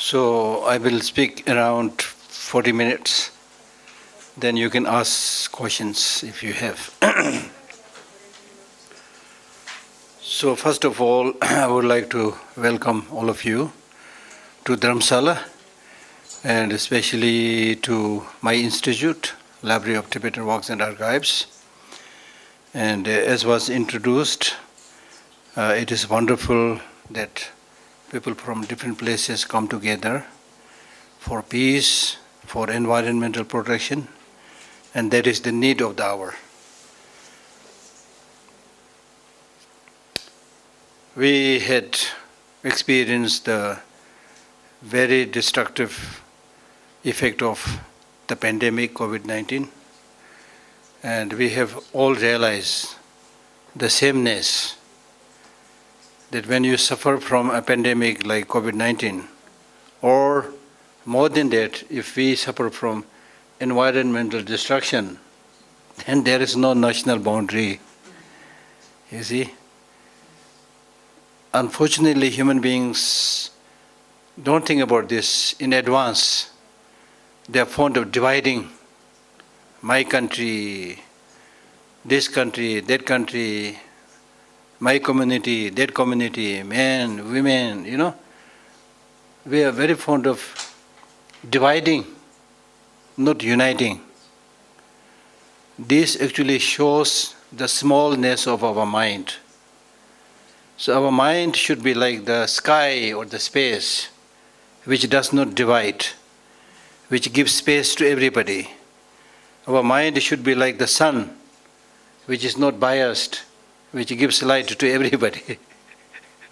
So I will speak around 40 minutes. Then you can ask questions if you have. So first of all, I would like to welcome all of you to Dharamsala and especially to my institute, Library of Tibetan Works and Archives. And as was introduced, it is wonderful that people from different places come together for peace, for environmental protection, and that is the need of the hour. We had experienced the very destructive effect of the pandemic, COVID-19, and we have all realized the sameness that when you suffer from a pandemic like COVID-19, or more than that, if we suffer from environmental destruction, then there is no national boundary. You see? Unfortunately, human beings don't think about this in advance. They are fond of dividing my country, this country, that country, my community, that community, men, women, We are very fond of dividing, not uniting. This actually shows the smallness of our mind. So our mind should be like the sky or the space, which does not divide, which gives space to everybody. Our mind should be like the sun, which is not biased, which gives light to everybody.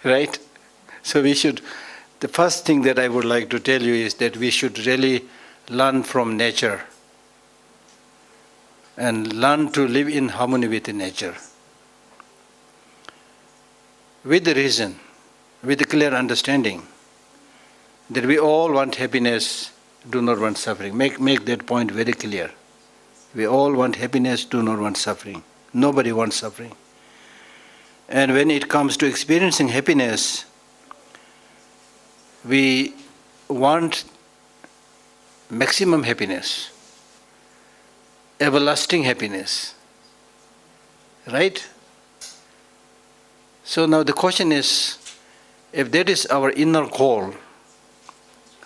Right? So the first thing that I would like to tell you is that we should really learn from nature and learn to live in harmony with nature. With the reason, with a clear understanding that we all want happiness, do not want suffering. Make that point very clear. We all want happiness, do not want suffering. Nobody wants suffering. And when it comes to experiencing happiness, we want maximum happiness, everlasting happiness. Right? So now the question is, if that is our inner call,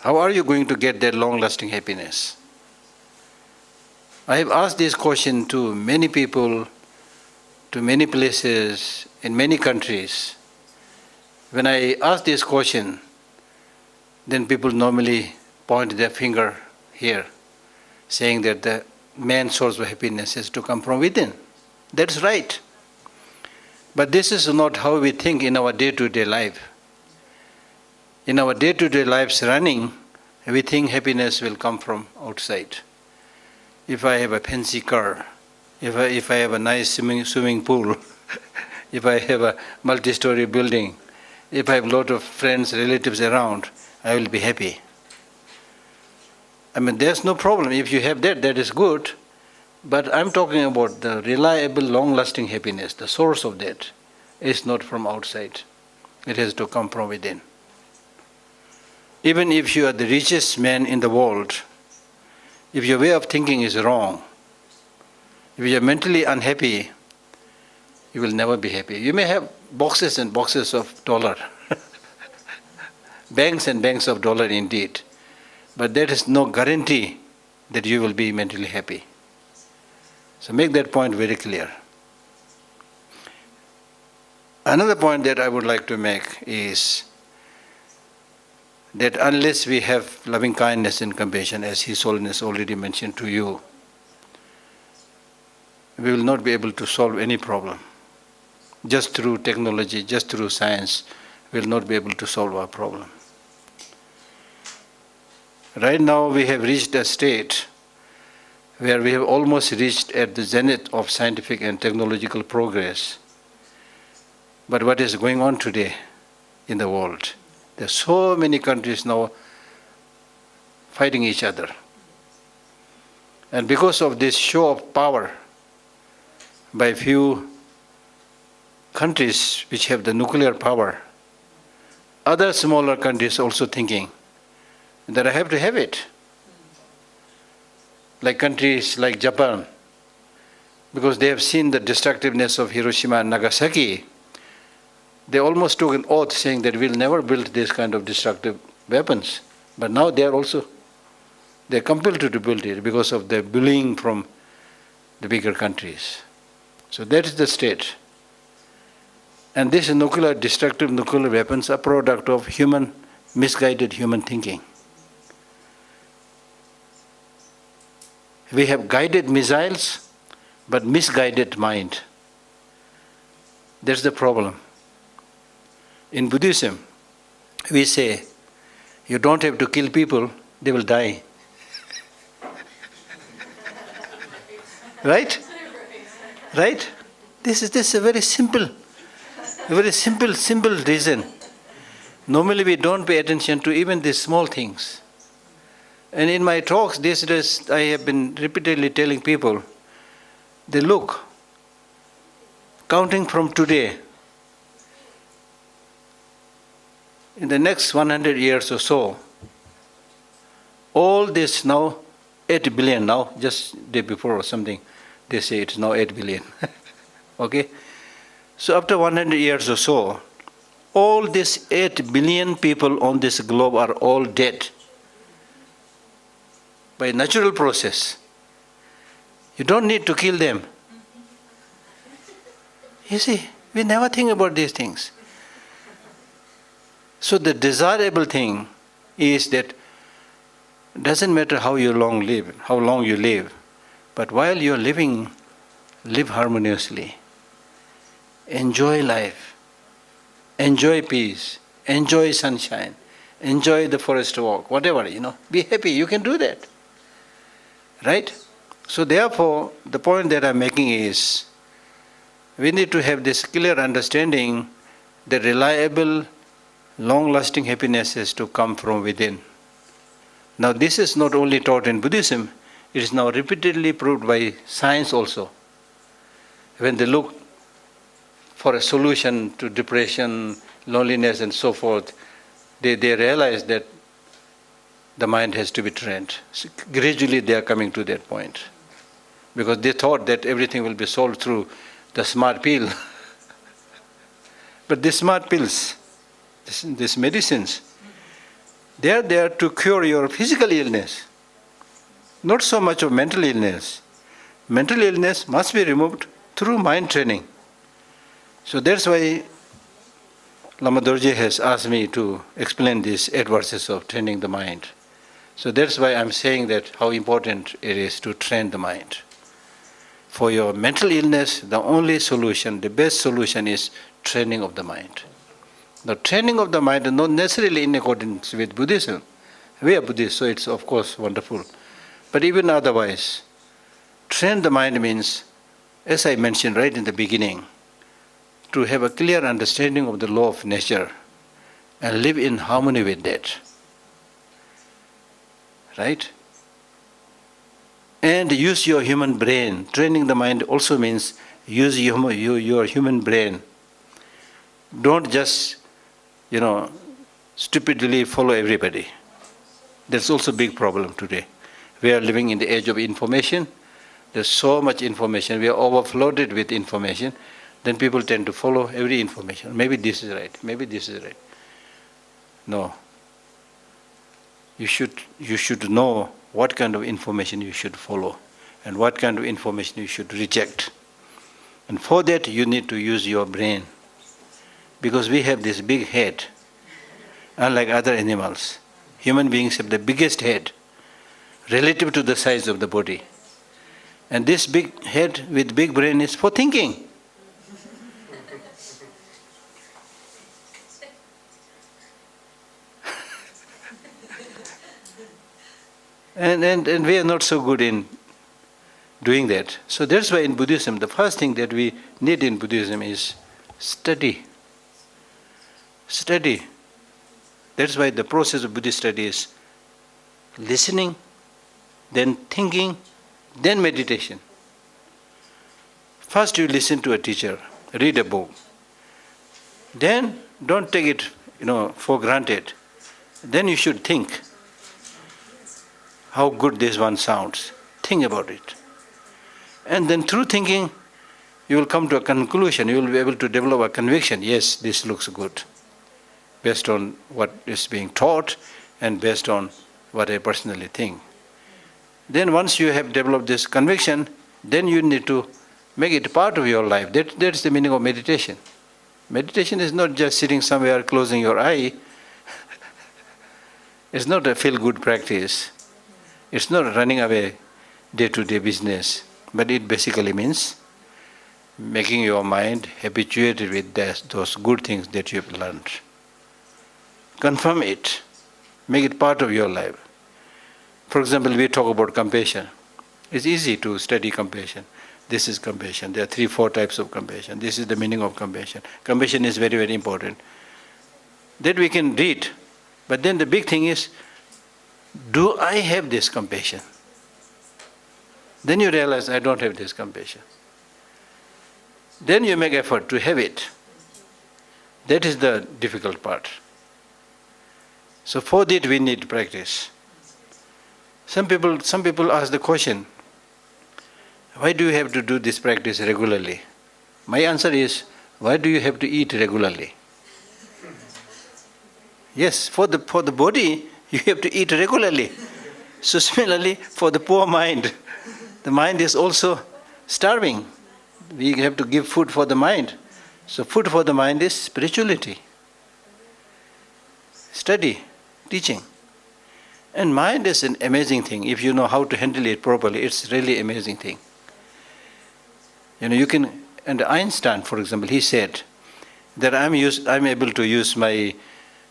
how are you going to get that long-lasting happiness? I have asked this question to many people, to many places, in many countries. When I ask this question, then people normally point their finger here, saying that the main source of happiness is to come from within. That's right. But this is not how we think in our day-to-day life. In our day-to-day lives running, we think happiness will come from outside. If I have a fancy car, if I have a nice swimming pool, if I have a multi-story building, if I have a lot of friends, relatives around, I will be happy. I mean, there's no problem. If you have that, that is good. But I'm talking about the reliable, long-lasting happiness. The source of that is not from outside. It has to come from within. Even if you are the richest man in the world, if your way of thinking is wrong, if you are mentally unhappy, you will never be happy. You may have boxes and boxes of dollar, banks and banks of dollar indeed, but that is no guarantee that you will be mentally happy. So make that point very clear. Another point that I would like to make is that unless we have loving kindness and compassion, as His Holiness already mentioned to you, we will not be able to solve any problem. Just through technology, just through science, we will not be able to solve our problem. Right now we have reached a state where we have almost reached at the zenith of scientific and technological progress. But what is going on today in the world? There are so many countries now fighting each other. And because of this show of power by few countries which have the nuclear power, other smaller countries also thinking then I have to have it. Like countries like Japan, because they have seen the destructiveness of Hiroshima and Nagasaki, they almost took an oath saying that we'll never build this kind of destructive weapons. But now they're compelled to build it because of the bullying from the bigger countries. So that is the state. And these destructive nuclear weapons are product of misguided human thinking. We have guided missiles, but misguided mind. That's the problem. In Buddhism, we say, you don't have to kill people, they will die. Right? Right? This is a very simple reason. Normally we don't pay attention to even these small things. And in my talks these days, I have been repeatedly telling people, they look, counting from today, in the next 100 years or so, all this now, 8 billion now, just day before or something, they say it's now 8 billion. Okay? So after 100 years or so, all these 8 billion people on this globe are all dead by natural process. You don't need to kill them. You see, we never think about these things. So the desirable thing is that it doesn't matter how long you live, but while you're living, live harmoniously. Enjoy life. Enjoy peace. Enjoy sunshine. Enjoy the forest walk. Whatever, Be happy. You can do that. Right? So therefore, the point that I'm making is, we need to have this clear understanding that reliable, long-lasting happiness has to come from within. Now this is not only taught in Buddhism, it is now repeatedly proved by science also. When they look for a solution to depression, loneliness and so forth, they realize that the mind has to be trained. So gradually they are coming to that point. Because they thought that everything will be solved through the smart pill. But these smart pills, these medicines, they are there to cure your physical illness, not so much of mental illness. Mental illness must be removed through mind training. So that's why Lama Dorje has asked me to explain these 8 verses of training the mind. So that's why I'm saying that how important it is to train the mind. For your mental illness, the only solution, the best solution is training of the mind. The training of the mind is not necessarily in accordance with Buddhism. We are Buddhists, so it's of course wonderful. But even otherwise, train the mind means, as I mentioned right in the beginning, to have a clear understanding of the law of nature and live in harmony with that. Right? And use your human brain. Training the mind also means use your human brain. Don't just, stupidly follow everybody. That's also a big problem today. We are living in the age of information. There's so much information. We are overflooded with information. Then people tend to follow every information. Maybe this is right. Maybe this is right. No. You should know what kind of information you should follow and what kind of information you should reject. And for that you need to use your brain. Because we have this big head, unlike other animals. Human beings have the biggest head relative to the size of the body. And this big head with big brain is for thinking. And we are not so good in doing that. So that's why in Buddhism, the first thing that we need in Buddhism is study. Study. That's why the process of Buddhist study is listening, then thinking, then meditation. First you listen to a teacher, read a book. Then don't take it, for granted. Then you should think. how good this one sounds. Think about it. And then through thinking, you will come to a conclusion. You will be able to develop a conviction. Yes, this looks good, based on what is being taught and based on what I personally think. Then once you have developed this conviction, then you need to make it part of your life. That's the meaning of meditation. Meditation is not just sitting somewhere, closing your eye. It's not a feel-good practice. It's not running away day-to-day business. But it basically means making your mind habituated with those good things that you have learned. Confirm it. Make it part of your life. For example, we talk about compassion. It's easy to study compassion. This is compassion. There are 3-4 types of compassion. This is the meaning of compassion. Compassion is very, very important. That we can read. But then the big thing is, do I have this compassion? Then you realize, I don't have this compassion. Then you make effort to have it. That is the difficult part. So for that we need practice. Some people ask the question, why do you have to do this practice regularly? My answer is, why do you have to eat regularly? Yes, for the body, you have to eat regularly. So similarly, for the poor mind, the mind is also starving. We have to give food for the mind. So food for the mind is spirituality, study, teaching. And mind is an amazing thing. If you know how to handle it properly, it's really amazing thing. You can, and Einstein, for example, he said that I'm able to use my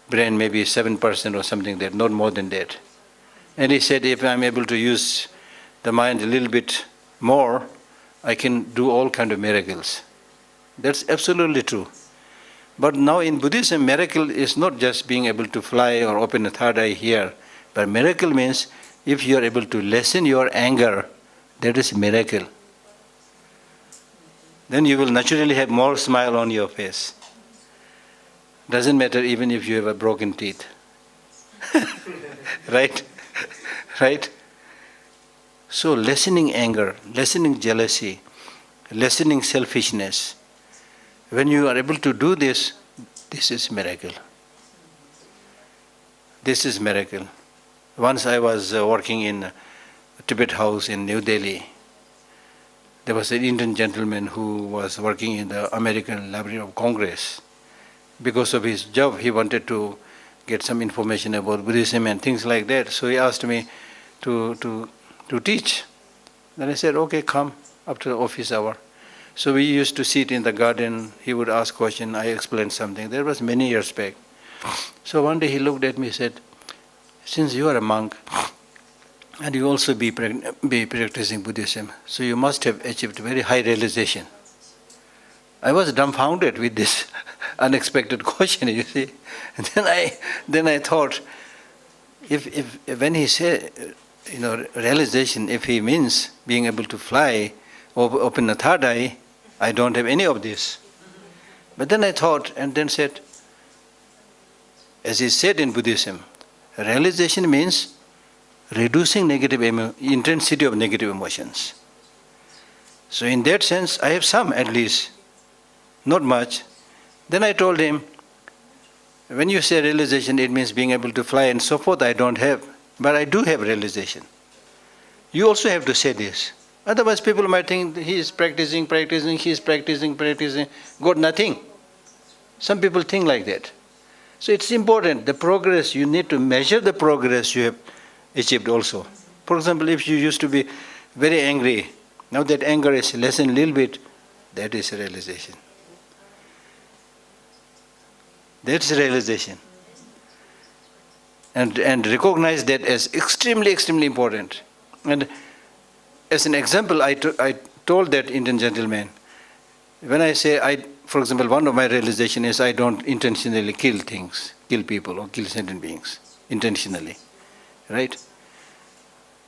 brain maybe 7% or something like that, not more than that. And he said if I'm able to use the mind a little bit more, I can do all kind of miracles. That's absolutely true. But now in Buddhism, miracle is not just being able to fly or open a third eye here, but miracle means if you are able to lessen your anger, that is miracle. Then you will naturally have more smile on your face. Doesn't matter even if you have a broken teeth. Right? Right? So lessening anger, lessening jealousy, lessening selfishness. When you are able to do this, this is miracle. This is miracle. Once I was working in a Tibet house in New Delhi. There was an Indian gentleman who was working in the American Library of Congress. Because of his job, he wanted to get some information about Buddhism and things like that. So he asked me to teach. Then I said, okay, come after the office hour. So we used to sit in the garden. He would ask questions. I explained something. That was many years back. So one day he looked at me and said, since you are a monk and you also be practicing Buddhism, so you must have achieved very high realization. I was dumbfounded with this unexpected question, you see. And then I thought, if when he said, realization, if he means being able to fly or open a third eye, I don't have any of this. But then I thought and then said, as is said in Buddhism, realization means reducing intensity of negative emotions. So in that sense, I have some at least, not much. Then I told him, when you say realization, it means being able to fly and so forth, I don't have. But I do have realization. You also have to say this. Otherwise people might think he is practicing, he is practicing, got nothing. Some people think like that. So it's important, the progress, you need to measure the progress you have achieved also. For example, if you used to be very angry, now that anger is lessened a little bit, that is realization. That's realization. And recognize that as extremely, extremely important. And as an example, I told that Indian gentleman, when I say, for example, one of my realization is I don't intentionally kill people or kill sentient beings, intentionally, right?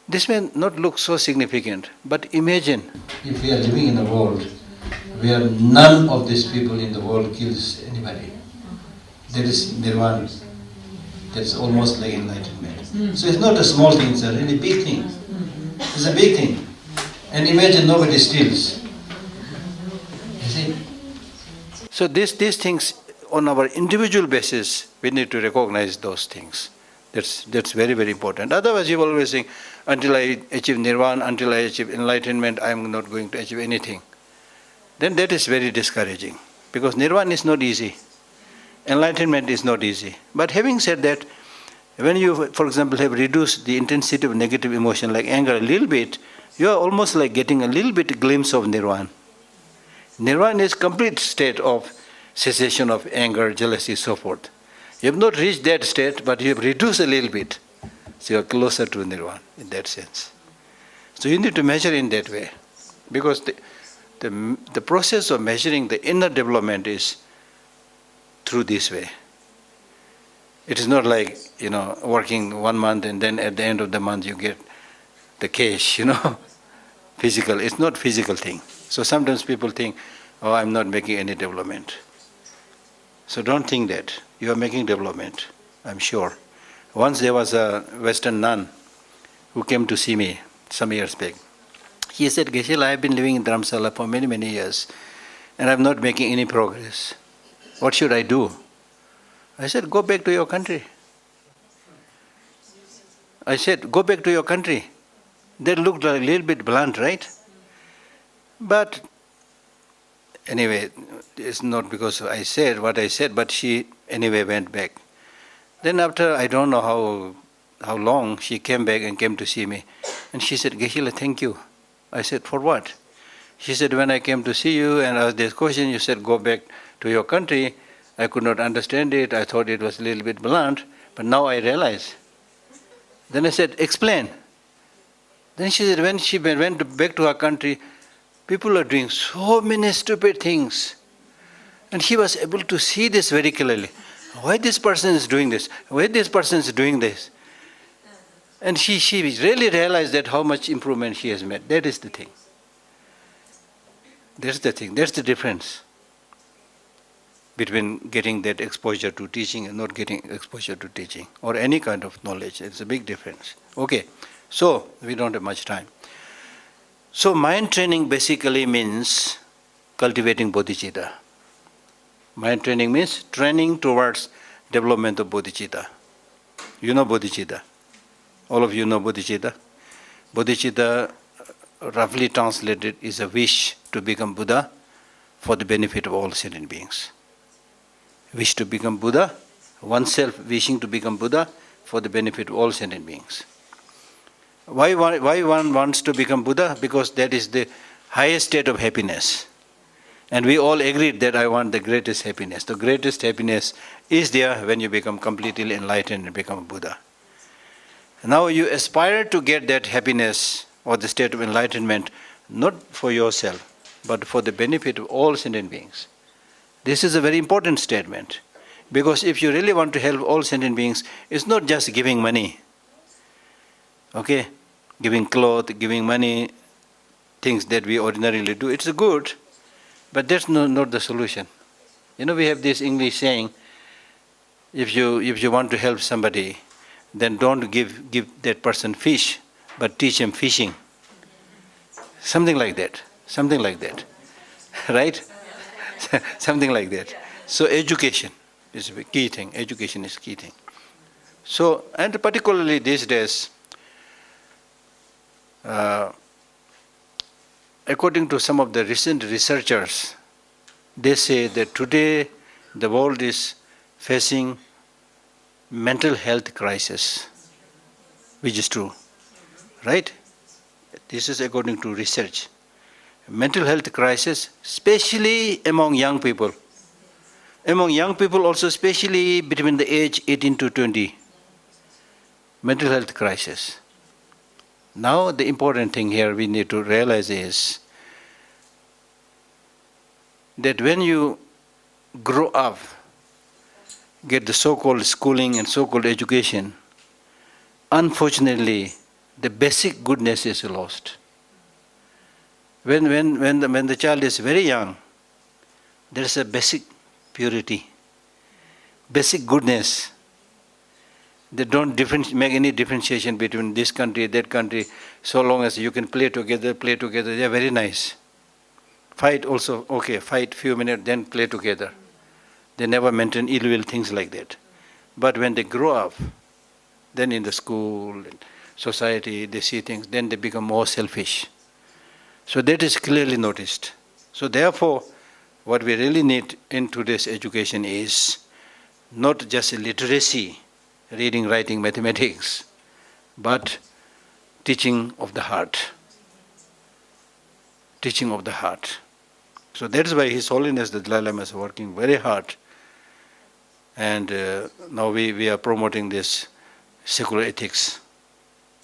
This may not look so significant, but imagine if we are living in a world where none of these people in the world kills anybody. That is nirvana. That's almost like enlightenment. So it's not a small thing, it's a really big thing. It's a big thing. And imagine nobody steals. You see? So these things, on our individual basis, we need to recognize those things. That's very, very important. Otherwise, you always think, until I achieve nirvana, until I achieve enlightenment, I am not going to achieve anything. Then that is very discouraging. Because nirvana is not easy. Enlightenment is not easy. But having said that, when you, for example, have reduced the intensity of negative emotion like anger a little bit, you are almost like getting a little bit glimpse of nirvana. Nirvana is complete state of cessation of anger, jealousy, so forth. You have not reached that state, but you have reduced a little bit. So you are closer to nirvana in that sense. So you need to measure in that way. Because the process of measuring the inner development is through this way. It is not like, working 1 month and then at the end of the month you get the cash, physical. It's not physical thing. So sometimes people think, oh, I'm not making any development. So don't think that. You are making development, I'm sure. Once there was a Western nun who came to see me some years back. He said, Geshe, I have been living in Dharamsala for many, many years and I'm not making any progress. What should I do? I said, go back to your country. I said, go back to your country. That looked a little bit blunt, right? But anyway, it's not because I said what I said, but she anyway went back. Then after, I don't know how long, she came back and came to see me. And she said, Geshe, thank you. I said, for what? She said, when I came to see you and asked this question, you said, go back to your country. I could not understand it. I thought it was a little bit blunt, but now I realize. Then I said, explain. Then she said, when she went back to her country, people are doing so many stupid things. And she was able to see this very clearly. Why this person is doing this? Why this person is doing this? And she really realized that how much improvement she has made. That is the thing. That's the thing. That's the difference between getting that exposure to teaching and not getting exposure to teaching or any kind of knowledge. It's a big difference. Okay, so we don't have much time. So mind training basically means cultivating bodhicitta. Mind training means training towards development of bodhicitta. You know bodhicitta. All of you know bodhicitta. Bodhicitta, roughly translated, is a wish to become Buddha for the benefit of all sentient beings. Wish to become Buddha, oneself wishing to become Buddha for the benefit of all sentient beings. Why one wants to become Buddha? Because that is the highest state of happiness. And we all agreed that I want the greatest happiness. The greatest happiness is there when you become completely enlightened and become a Buddha. Now you aspire to get that happiness or the state of enlightenment not for yourself, but for the benefit of all sentient beings. This is a very important statement. Because if you really want to help all sentient beings, it's not just giving money. Okay? Giving clothes, giving money, things that we ordinarily do. It's good, but that's not the solution. We have this English saying, if you want to help somebody, then don't give that person fish, but teach him fishing. Something like that. Right? Something like that. So education is a key thing. Education is key thing. So, and particularly these days, according to some of the recent researchers, they say that today the world is facing mental health crisis, which is true, right? This is according to research. Mental health crisis, especially among young people. Among young people also, especially between the age 18 to 20. Mental health crisis. Now the important thing here we need to realize is that when you grow up, get the so-called schooling and so-called education, unfortunately the basic goodness is lost. When the child is very young, there is a basic purity, basic goodness. They don't make any differentiation between this country, that country. So long as you can play together, they are very nice. Fight also, okay, fight few minutes, then play together. They never mention ill will, things like that. But when they grow up, then in the school, and society, they see things, then they become more selfish. So that is clearly noticed. So therefore, what we really need in today's education is not just literacy, reading, writing, mathematics, but teaching of the heart. Teaching of the heart. So that is why His Holiness the Dalai Lama is working very hard. And now we are promoting this secular ethics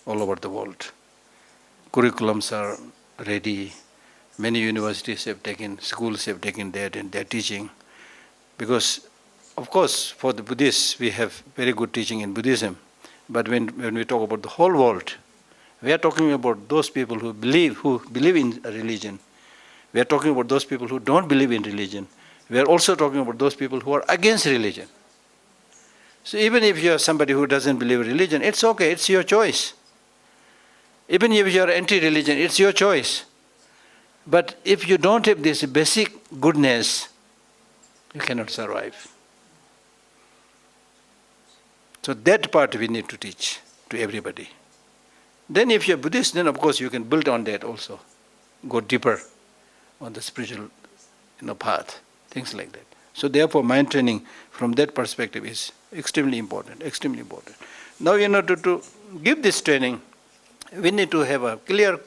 all over the world. Curriculums are ready. Many universities have taken, schools have taken that and they're teaching. Because, of course, for the Buddhists, we have very good teaching in Buddhism. But when we talk about the whole world, we are talking about those people who believe in a religion. We are talking about those people who don't believe in religion. We are also talking about those people who are against religion. So even if you are somebody who doesn't believe in religion, it's okay, it's your choice. Even if you are anti-religion, it's your choice. But if you don't have this basic goodness, you cannot survive. So that part we need to teach to everybody. Then if you're Buddhist, then of course you can build on that also. Go deeper on the spiritual path, things like that. So therefore mind training from that perspective is extremely important, extremely important. Now to give this training, we need to have a clear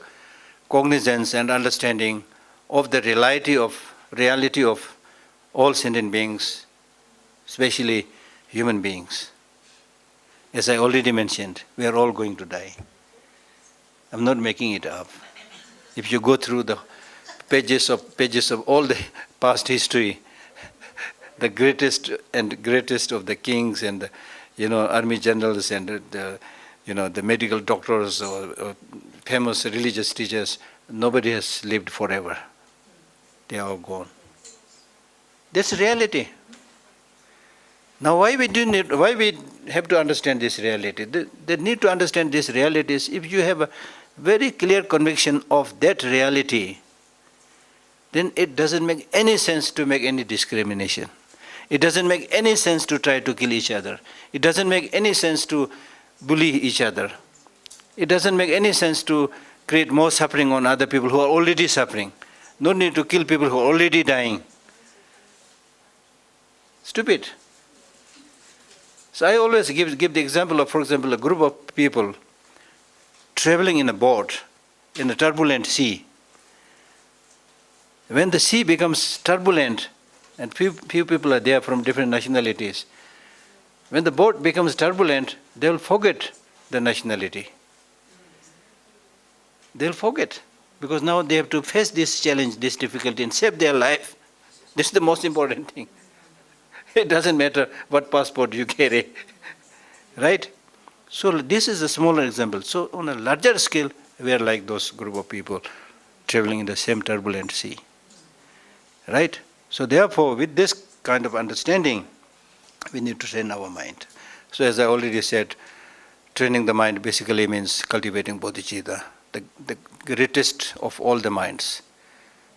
cognizance and understanding of the reality of all sentient beings, especially human beings. As I already mentioned, we are all going to die. I'm not making it up. If you go through the pages of all the past history, the greatest of the kings and the, army generals and the medical doctors or famous religious teachers, nobody has lived forever. They are all gone. That's reality. Now why we have to understand this reality? They need to understand this reality is if you have a very clear conviction of that reality, then it doesn't make any sense to make any discrimination. It doesn't make any sense to try to kill each other. It doesn't make any sense to bully each other. It doesn't make any sense to create more suffering on other people who are already suffering. No need to kill people who are already dying. Stupid. So I always give the example of, for example, a group of people traveling in a boat in a turbulent sea. When the sea becomes turbulent, and few people are there from different nationalities, when the boat becomes turbulent, they will forget the nationality. They will forget, because now they have to face this challenge, this difficulty, and save their life. This is the most important thing. It doesn't matter what passport you carry, right? So this is a smaller example. So on a larger scale, we are like those group of people traveling in the same turbulent sea, right? So therefore, with this kind of understanding, we need to train our mind. So as I already said, training the mind basically means cultivating bodhicitta, the greatest of all the minds,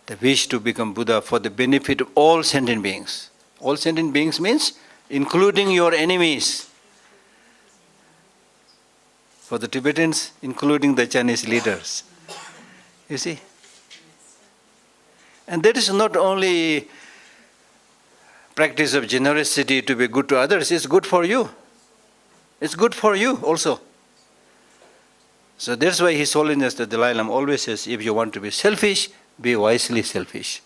the wish to become Buddha for the benefit of all sentient beings. All sentient beings means including your enemies. For the Tibetans, including the Chinese leaders. You see? And that is not only practice of generosity to be good to others, it's good for you. It's good for you also. So that's why His Holiness the Dalai Lama always says, if you want to be selfish, be wisely selfish.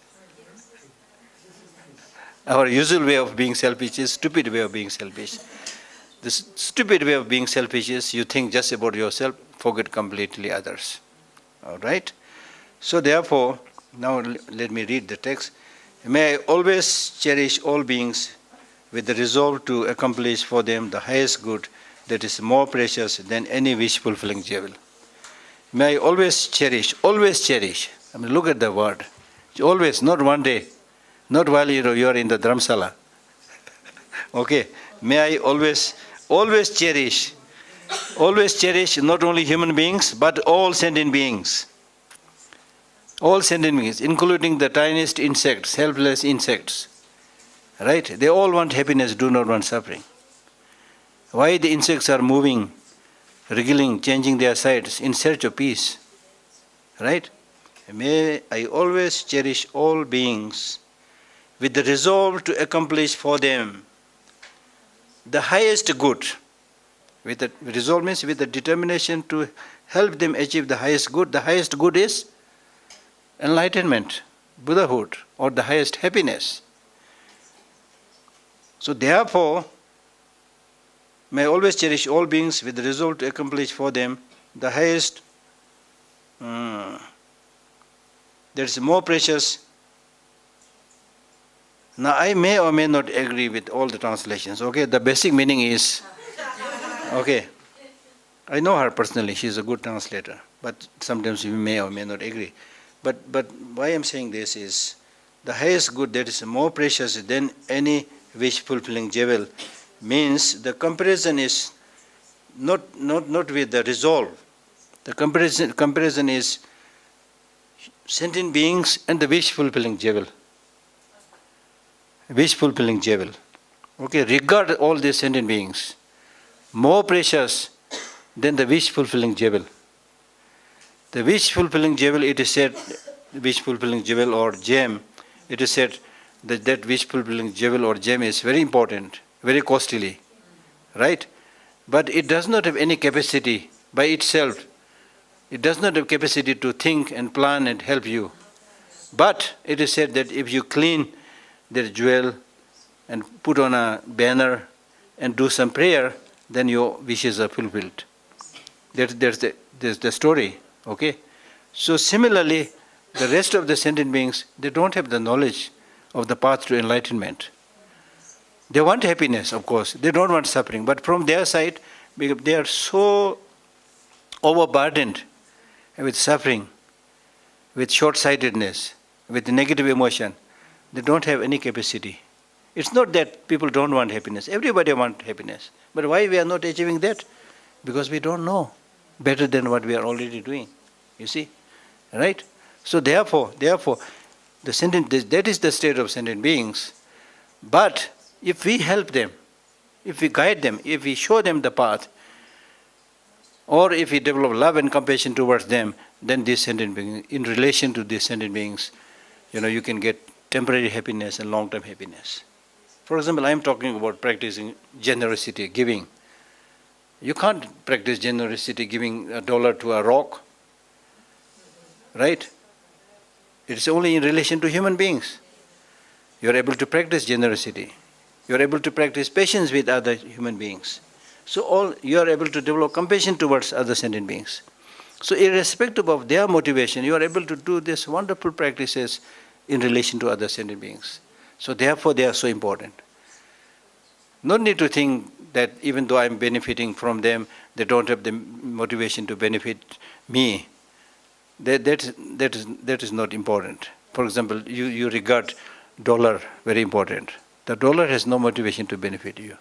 Our usual way of being selfish is stupid way of being selfish. The stupid way of being selfish is you think just about yourself, forget completely others. All right? So therefore, now let me read the text. May I always cherish all beings with the resolve to accomplish for them the highest good that is more precious than any wish-fulfilling jewel. May I always cherish. I mean, look at the word. Always, not one day. Not while you are in the Dharamsala. Okay. May I always always cherish not only human beings, but all sentient beings. All sentient beings, including the tiniest insects, helpless insects. Right? They all want happiness, do not want suffering. Why the insects are moving, wriggling, changing their sides in search of peace? Right? May I always cherish all beings with the resolve to accomplish for them the highest good. With the resolve means with the determination to help them achieve the highest good. The highest good is enlightenment, Buddhahood, or the highest happiness. So therefore, may I always cherish all beings with the resolve to accomplish for them the highest, that is more precious. Now I may or may not agree with all the translations. Okay, the basic meaning is, okay, I know her personally, she's a good translator, but sometimes we may or may not agree. But why I'm saying this is, the highest good that is more precious than any wish-fulfilling jewel means the comparison is not with the resolve. The comparison is sentient beings and the wish-fulfilling jewel. Wish-fulfilling jewel. Okay, regard all these sentient beings more precious than the wish-fulfilling jewel. The wish-fulfilling jewel, it is said, wish-fulfilling jewel or gem, it is said that wish-fulfilling jewel or gem is very important, very costly, right? But it does not have any capacity by itself. It does not have capacity to think and plan and help you. But it is said that if you clean that jewel and put on a banner and do some prayer, then your wishes are fulfilled. There's the story, okay? So similarly, the rest of the sentient beings, they don't have the knowledge of the path to enlightenment. They want happiness, of course. They don't want suffering. But from their side, they are so overburdened with suffering, with short-sightedness, with negative emotion. They don't have any capacity. It's not that people don't want happiness. Everybody wants happiness. But why we are not achieving that? Because we don't know better than what we are already doing. You see? Right? So therefore, the sentient, that is the state of sentient beings. But if we help them, if we guide them, if we show them the path, or if we develop love and compassion towards them, then these sentient beings, in relation to these sentient beings, you can get temporary happiness and long-term happiness. For example, I am talking about practicing generosity, giving. You can't practice generosity giving $1 to a rock, right? It's only in relation to human beings. You are able to practice generosity. You are able to practice patience with other human beings. So you are able to develop compassion towards other sentient beings. So irrespective of their motivation, you are able to do these wonderful practices in relation to other sentient beings. So therefore they are so important. No need to think that even though I am benefiting from them, they don't have the motivation to benefit me. That is not important. For example, you regard dollar very important. The dollar has no motivation to benefit you.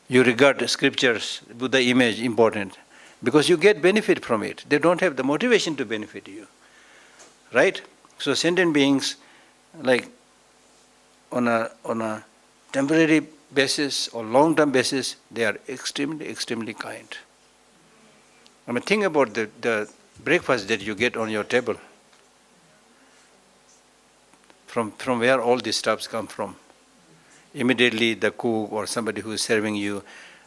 You regard scriptures, Buddha image important because you get benefit from it. They don't have the motivation to benefit you. Right? So sentient beings, like on a temporary basis or long-term basis, they are extremely, extremely kind. I mean, think about the breakfast that you get on your table. From where all these stuffs come from. Immediately the cook or somebody who is serving you,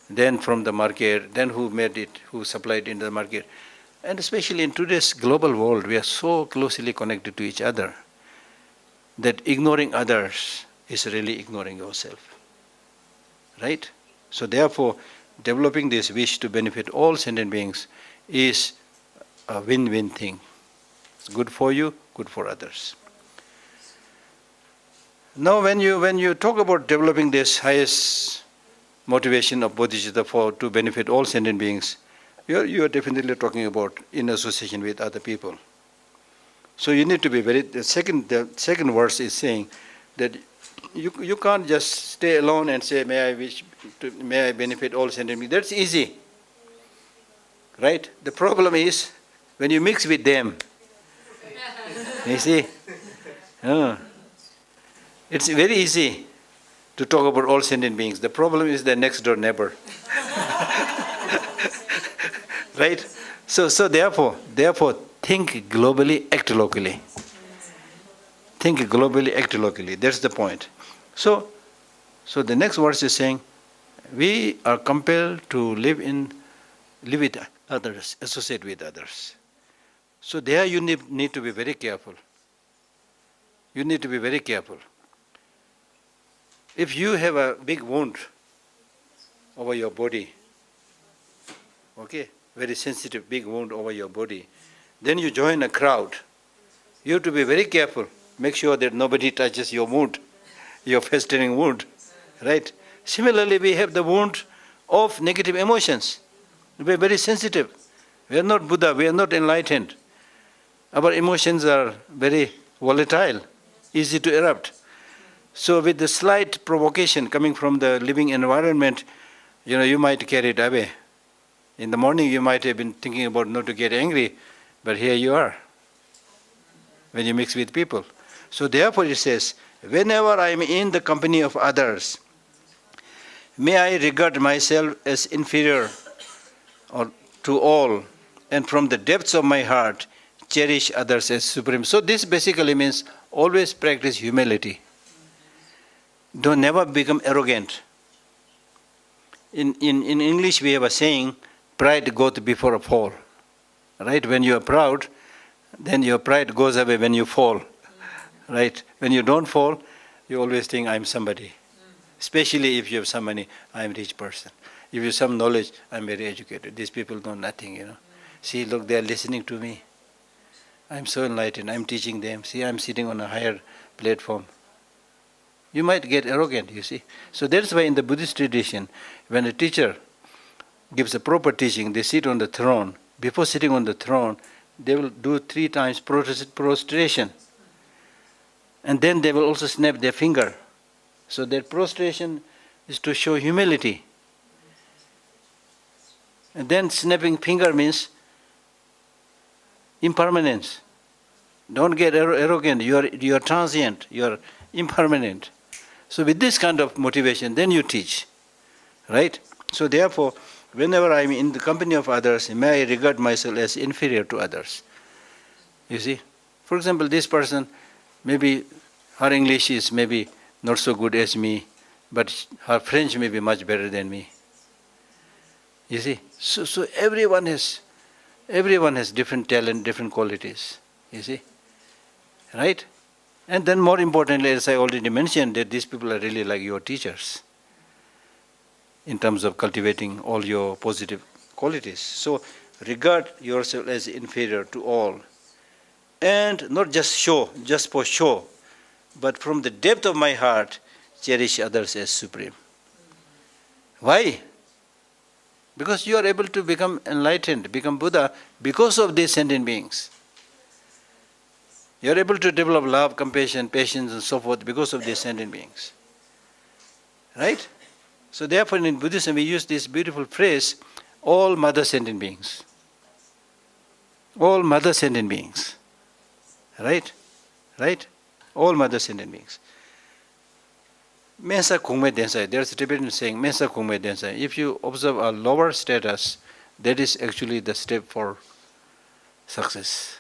then from the market, then who made it, who supplied into the market. And especially in today's global world, we are so closely connected to each other that ignoring others is really ignoring yourself. Right? So therefore, developing this wish to benefit all sentient beings is a win-win thing. It's good for you, good for others. Now when you talk about developing this highest motivation of Bodhisattva to benefit all sentient beings, you are definitely talking about in association with other people. So you need to be the second verse is saying that you can't just stay alone and say, may I benefit all sentient beings. That's easy, right? The problem is when you mix with them. You see, it's very easy to talk about all sentient beings. The problem is the next door neighbor, right? So therefore, think globally, act locally. Think globally, act locally. That's the point. So the next verse is saying, we are compelled to live with others, associate with others. So there you need to be very careful. You need to be very careful. If you have a big wound over your body, okay, very sensitive big wound over your body, then you join a crowd. You have to be very careful. Make sure that nobody touches your wound, your festering wound, right? Similarly, we have the wound of negative emotions. We are very sensitive. We are not Buddha, we are not enlightened. Our emotions are very volatile, easy to erupt. So with the slight provocation coming from the living environment, you might carry it away. In the morning you might have been thinking about not to get angry, but here you are, when you mix with people. So therefore it says, whenever I am in the company of others, may I regard myself as inferior to all, and from the depths of my heart, cherish others as supreme. So this basically means always practice humility. Don't never become arrogant. In English we have a saying, pride goeth before a fall. Right? When you are proud, then your pride goes away when you fall. Right? When you don't fall, you always think, I'm somebody. Especially if you have some money, I'm a rich person. If you have some knowledge, I'm very educated. These people know nothing, See, look, they're listening to me. I'm so enlightened, I'm teaching them. See, I'm sitting on a higher platform. You might get arrogant, you see. So that's why in the Buddhist tradition, when a teacher gives a proper teaching, they sit on the throne. Before sitting on the throne, they will do 3 times prostration. And then they will also snap their finger. So their prostration is to show humility. And then snapping finger means impermanence. Don't get arrogant. You are transient. You are impermanent. So with this kind of motivation, then you teach, right? So therefore, whenever I am in the company of others, may I regard myself as inferior to others. You see, for example, this person, maybe her English is maybe not so good as me, but her French may be much better than me. You see, so everyone has different talent, different qualities. You see, right? And then more importantly, as I already mentioned, that these people are really like your teachers in terms of cultivating all your positive qualities. So regard yourself as inferior to all. And not just for show, but from the depth of my heart, cherish others as supreme. Why? Because you are able to become enlightened, become Buddha, because of these sentient beings. You are able to develop love, compassion, patience, and so forth because of these sentient beings. Right? So therefore in Buddhism we use this beautiful phrase, all mother sentient beings. All mother sentient beings. Right? Right? All mother sentient beings. Mensa kungme densai. There's a Tibetan saying, Mensa kungme densai. If you observe a lower status, that is actually the step for success,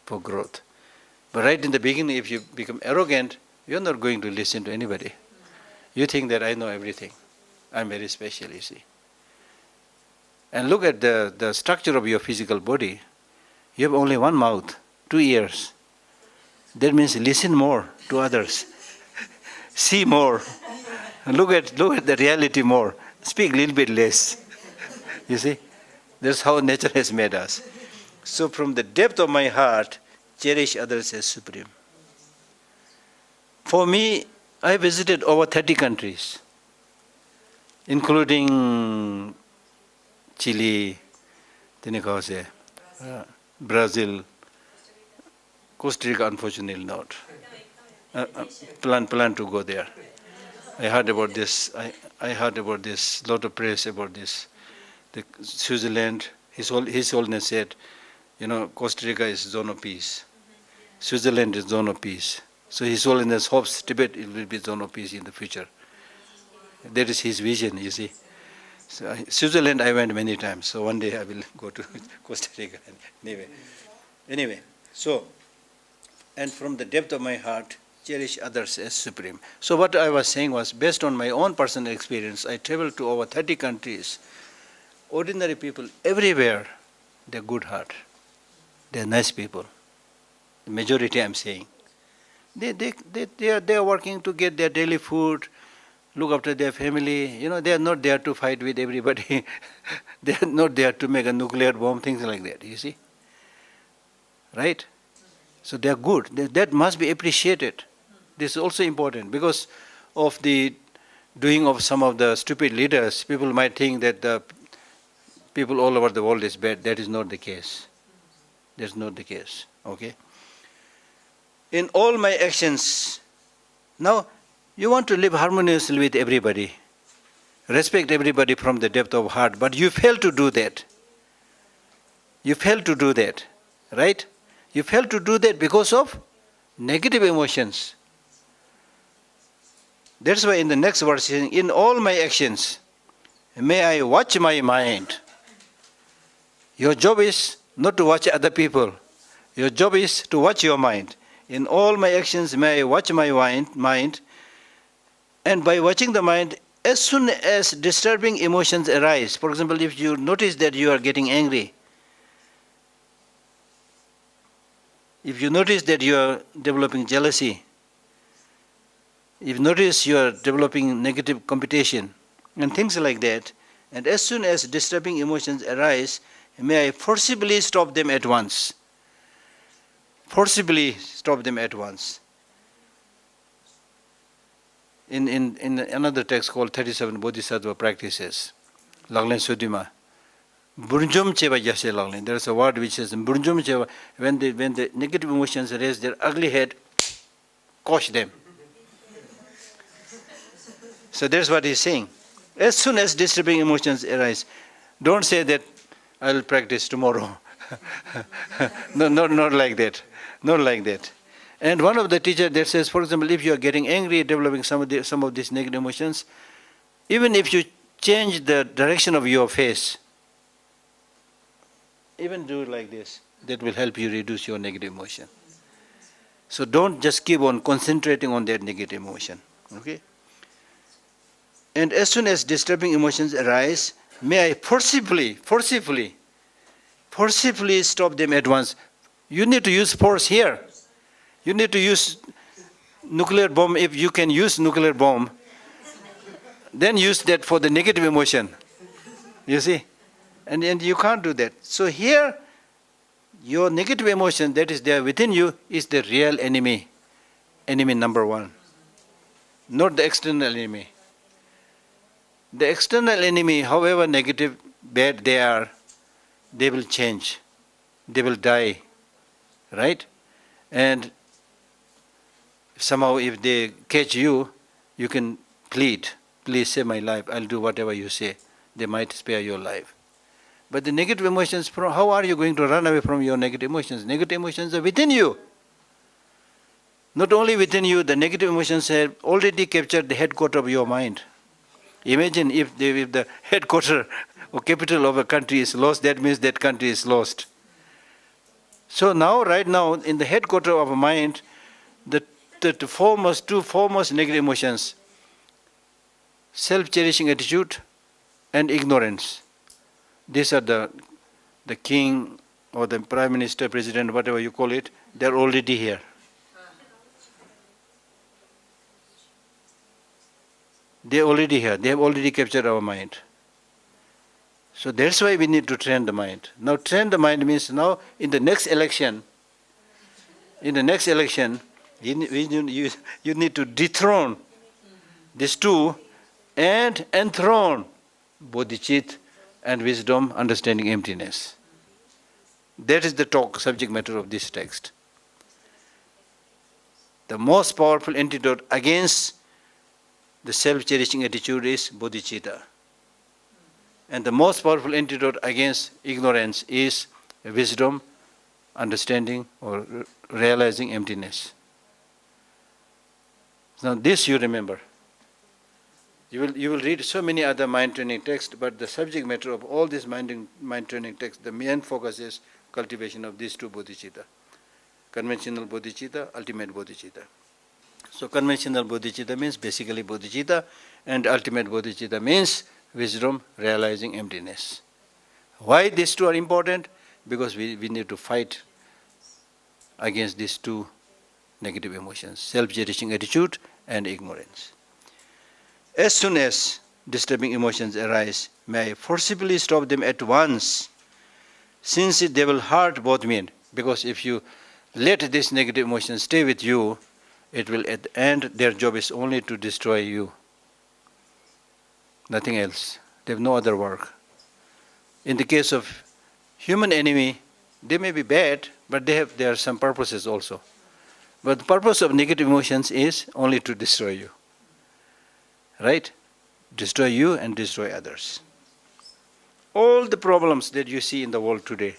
for growth. But right in the beginning, if you become arrogant, you're not going to listen to anybody. You think that I know everything. I'm very special, you see. And look at the structure of your physical body. You have only one mouth, 2 ears. That means listen more to others. See more. Look at the reality more. Speak a little bit less. You see? That's how nature has made us. So from the depth of my heart, cherish others as supreme. For me, I visited over 30 countries, including Chile, Brazil, Costa Rica, unfortunately not. plan to go there. I heard about this. I heard about this. Lot of praise about this. The Switzerland. His Holiness said, Costa Rica is zone of peace. Switzerland is zone of peace. So His Holiness hopes Tibet will be zone of peace in the future. That is his vision, you see. So Switzerland I went many times. So one day I will go to Costa Rica. Anyway, so, and from the depth of my heart, cherish others as supreme. So what I was saying was, based on my own personal experience, I traveled to over 30 countries. Ordinary people everywhere, they're good heart. They're nice people. The majority I'm saying. They are working to get their daily food, look after their family. They are not there to fight with everybody. They are not there to make a nuclear bomb, things like that, you see. Right? So they are good. That must be appreciated. This is also important because of the doing of some of the stupid leaders. People might think that the people all over the world is bad. That is not the case. That's not the case. Okay? In all my actions, now you want to live harmoniously with everybody, respect everybody from the depth of heart, but you fail to do that. You fail to do that, right? You fail to do that because of negative emotions. That's why in the next verse, in all my actions, may I watch my mind. Your job is not to watch other people. Your job is to watch your mind. In all my actions, may I watch my mind. And by watching the mind, as soon as disturbing emotions arise, for example, if you notice that you are getting angry, if you notice that you are developing jealousy, if you notice you are developing negative competition, and things like that, and as soon as disturbing emotions arise, may I forcibly stop them at once. Forcibly stop them at once. In another text called 37 Bodhisattva Practices, Laglen Sudima, Burjum Cheva Geshe Lhakdor. There is a word which says Burjum Cheva. When the negative emotions raise their ugly head, quash them. So that's what he's saying. As soon as disturbing emotions arise, don't say that I will practice tomorrow. No, not like that. Not like that. And one of the teachers that says, for example, if you are getting angry, developing some of these negative emotions, even if you change the direction of your face, even do it like this, that will help you reduce your negative emotion. So don't just keep on concentrating on that negative emotion. Okay? And as soon as disturbing emotions arise, may I forcibly stop them at once. You need to use force here. You need to use nuclear bomb. If you can use nuclear bomb, then use that for the negative emotion. You see? And you can't do that. So here, your negative emotion that is there within you is the real enemy. Enemy number one. Not the external enemy. The external enemy, however negative, bad they are, they will change. They will die. Right? And somehow if they catch you, you can plead, please save my life, I'll do whatever you say. They might spare your life. But the negative emotions, how are you going to run away from your negative emotions? Negative emotions are within you. Not only within you, the negative emotions have already captured the headquarters of your mind. Imagine if the headquarters or capital of a country is lost, that means that country is lost. So now, right now, in the headquarters of a mind, the two foremost negative emotions, self-cherishing attitude and ignorance. These are the king or the prime minister, president, whatever you call it, they're already here. They're already here. They have already captured our mind. So that's why we need to train the mind. Now train the mind means now in the next election, you need to dethrone these two and enthrone bodhicitta and wisdom, understanding emptiness. That is the subject matter of this text. The most powerful antidote against the self-cherishing attitude is bodhicitta. And the most powerful antidote against ignorance is wisdom, understanding, or realizing emptiness. Now this you remember. You will read so many other mind training texts, but the subject matter of all these mind training texts, the main focus is cultivation of these two bodhicitta. Conventional bodhicitta, ultimate bodhicitta. So conventional bodhicitta means basically bodhicitta, and ultimate bodhicitta means wisdom, realizing emptiness. Why these two are important? Because we need to fight against these two negative emotions, self-cherishing attitude and ignorance. As soon as disturbing emotions arise, may I forcibly stop them at once, since they will hurt both me. Because if you let these negative emotions stay with you, it will at the end, their job is only to destroy you. Nothing else. They have no other work. In the case of human enemy, they may be bad, but there are some purposes also. But the purpose of negative emotions is only to destroy you. Right? Destroy you and destroy others. All the problems that you see in the world today,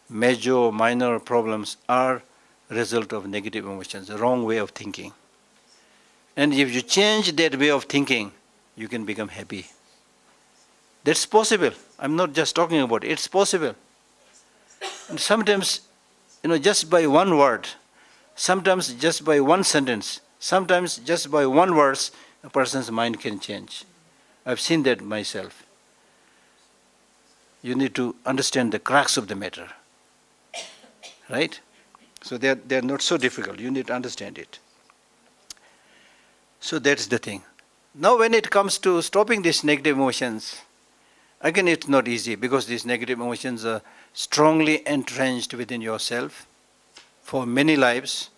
major, minor problems, are a result of negative emotions, the wrong way of thinking. And if you change that way of thinking, you can become happy. That's possible. I'm not just talking about it. It's possible. And sometimes, just by one word, sometimes just by one sentence, sometimes just by one verse, a person's mind can change. I've seen that myself. You need to understand the crux of the matter. Right? So they're not so difficult. You need to understand it. So that's the thing. Now when it comes to stopping these negative emotions, again it's not easy, because these negative emotions are strongly entrenched within yourself for many lives,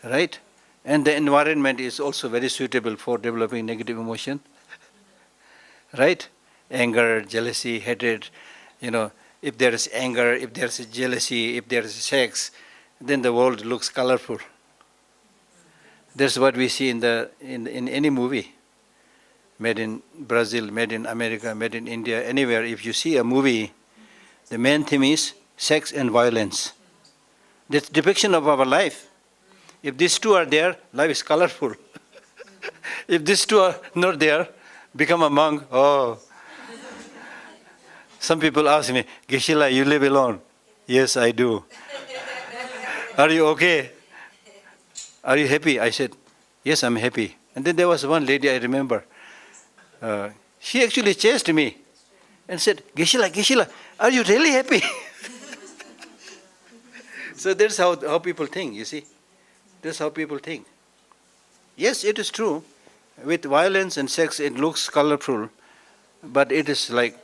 right? And the environment is also very suitable for developing negative emotion, right? Anger, jealousy, hatred, if there is anger, if there is jealousy, if there is sex, then the world looks colorful. That's what we see in any movie, made in Brazil, made in America, made in India, anywhere. If you see a movie, the main theme is sex and violence. That's depiction of our life. If these two are there, life is colorful. If these two are not there, become a monk. Oh. Some people ask me, Geshe, you live alone? Yes, I do. Are you okay? Are you happy? I said, yes, I'm happy. And then there was one lady I remember. She actually chased me and said, Geshe, are you really happy? So that's how people think, you see. That's how people think. Yes, it is true. With violence and sex, it looks colorful, but it is like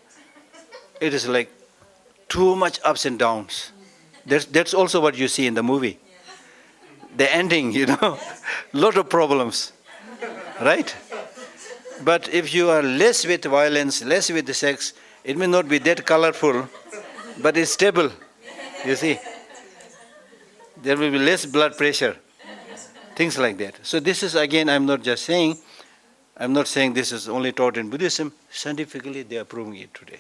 too much ups and downs. That's also what you see in the movie. The ending, lot of problems, right? But if you are less with violence, less with the sex, it may not be that colorful, but it's stable, you see. There will be less blood pressure, things like that. So this is, again, I'm not saying this is only taught in Buddhism. Scientifically, they are proving it today.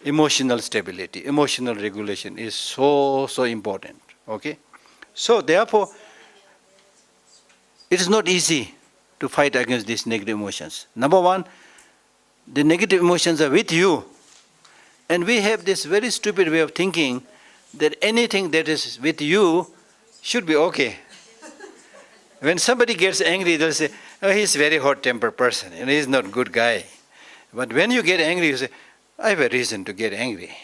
Emotional stability, emotional regulation is so important, okay? So therefore, it is not easy to fight against these negative emotions. Number one, the negative emotions are with you. And we have this very stupid way of thinking that anything that is with you should be okay. When somebody gets angry, they'll say, oh, he's a very hot-tempered person, he's not a good guy. But when you get angry, you say, I have a reason to get angry.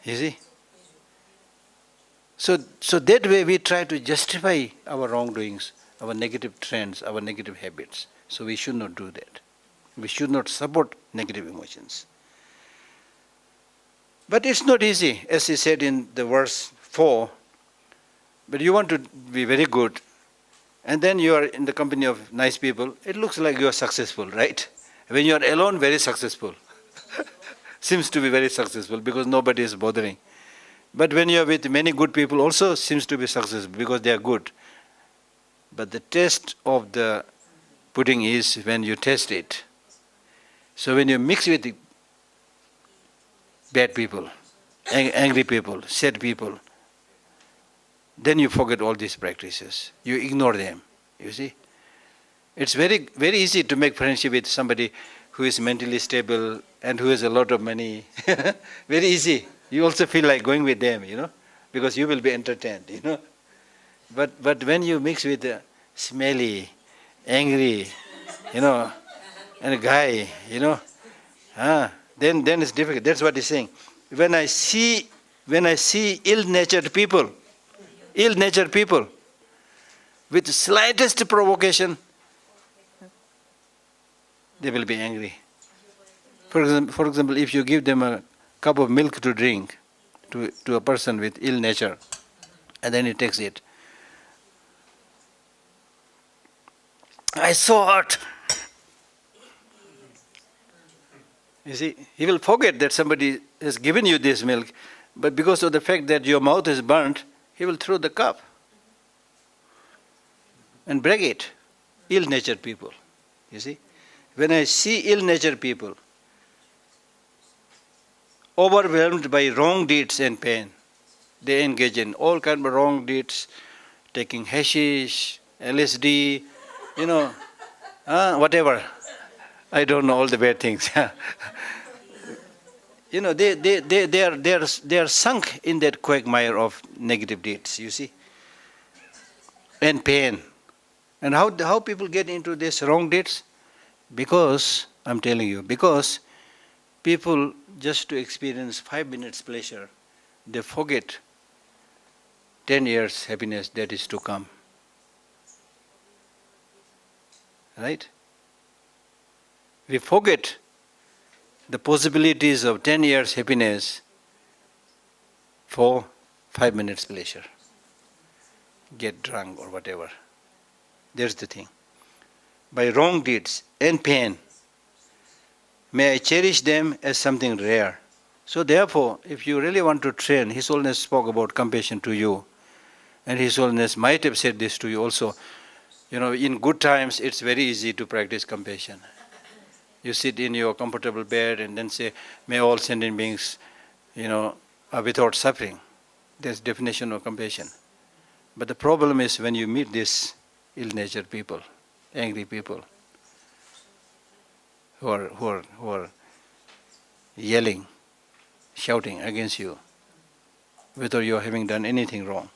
You see? So that way we try to justify our wrongdoings, our negative trends, our negative habits. So we should not do that. We should not support negative emotions. But it's not easy, as he said in the verse 4. But you want to be very good, and then you are in the company of nice people, it looks like you are successful, right? When you are alone, very successful. Seems to be very successful because nobody is bothering. But when you are with many good people, also seems to be successful because they are good. But the taste of the pudding is when you taste it. So when you mix with bad people, angry people, sad people, then you forget all these practices. You ignore them, you see. It's very, very easy to make friendship with somebody who is mentally stable and who has a lot of money. Very easy. You also feel like going with them, because you will be entertained, But when you mix with a smelly, angry, and a guy, then it's difficult. That's what he's saying. When I see ill-natured people with slightest provocation, they will be angry. For example, if you give them a cup of milk to drink to a person with ill nature, and then he takes it. I saw it. You see, he will forget that somebody has given you this milk, but because of the fact that your mouth is burnt, he will throw the cup and break it. Ill-natured people, you see. When I see ill-natured people overwhelmed by wrong deeds and pain, they engage in all kinds of wrong deeds, taking hashish, LSD, whatever. I don't know all the bad things. They are sunk in that quagmire of negative deeds, you see, and pain. And how people get into these wrong deeds? Because, I'm telling you, because people, just to experience 5 minutes pleasure, they forget 10 years happiness that is to come. Right? We forget the possibilities of 10 years happiness for 5 minutes pleasure. Get drunk or whatever. There's the thing. By wrong deeds and pain, may I cherish them as something rare. So therefore, if you really want to train, His Holiness spoke about compassion to you, and His Holiness might have said this to you also. In good times, it's very easy to practice compassion. You sit in your comfortable bed and then say, may all sentient beings, are without suffering. That's definition of compassion. But the problem is when you meet these ill-natured people, angry people, who are yelling, shouting against you, whether you are having done anything wrong.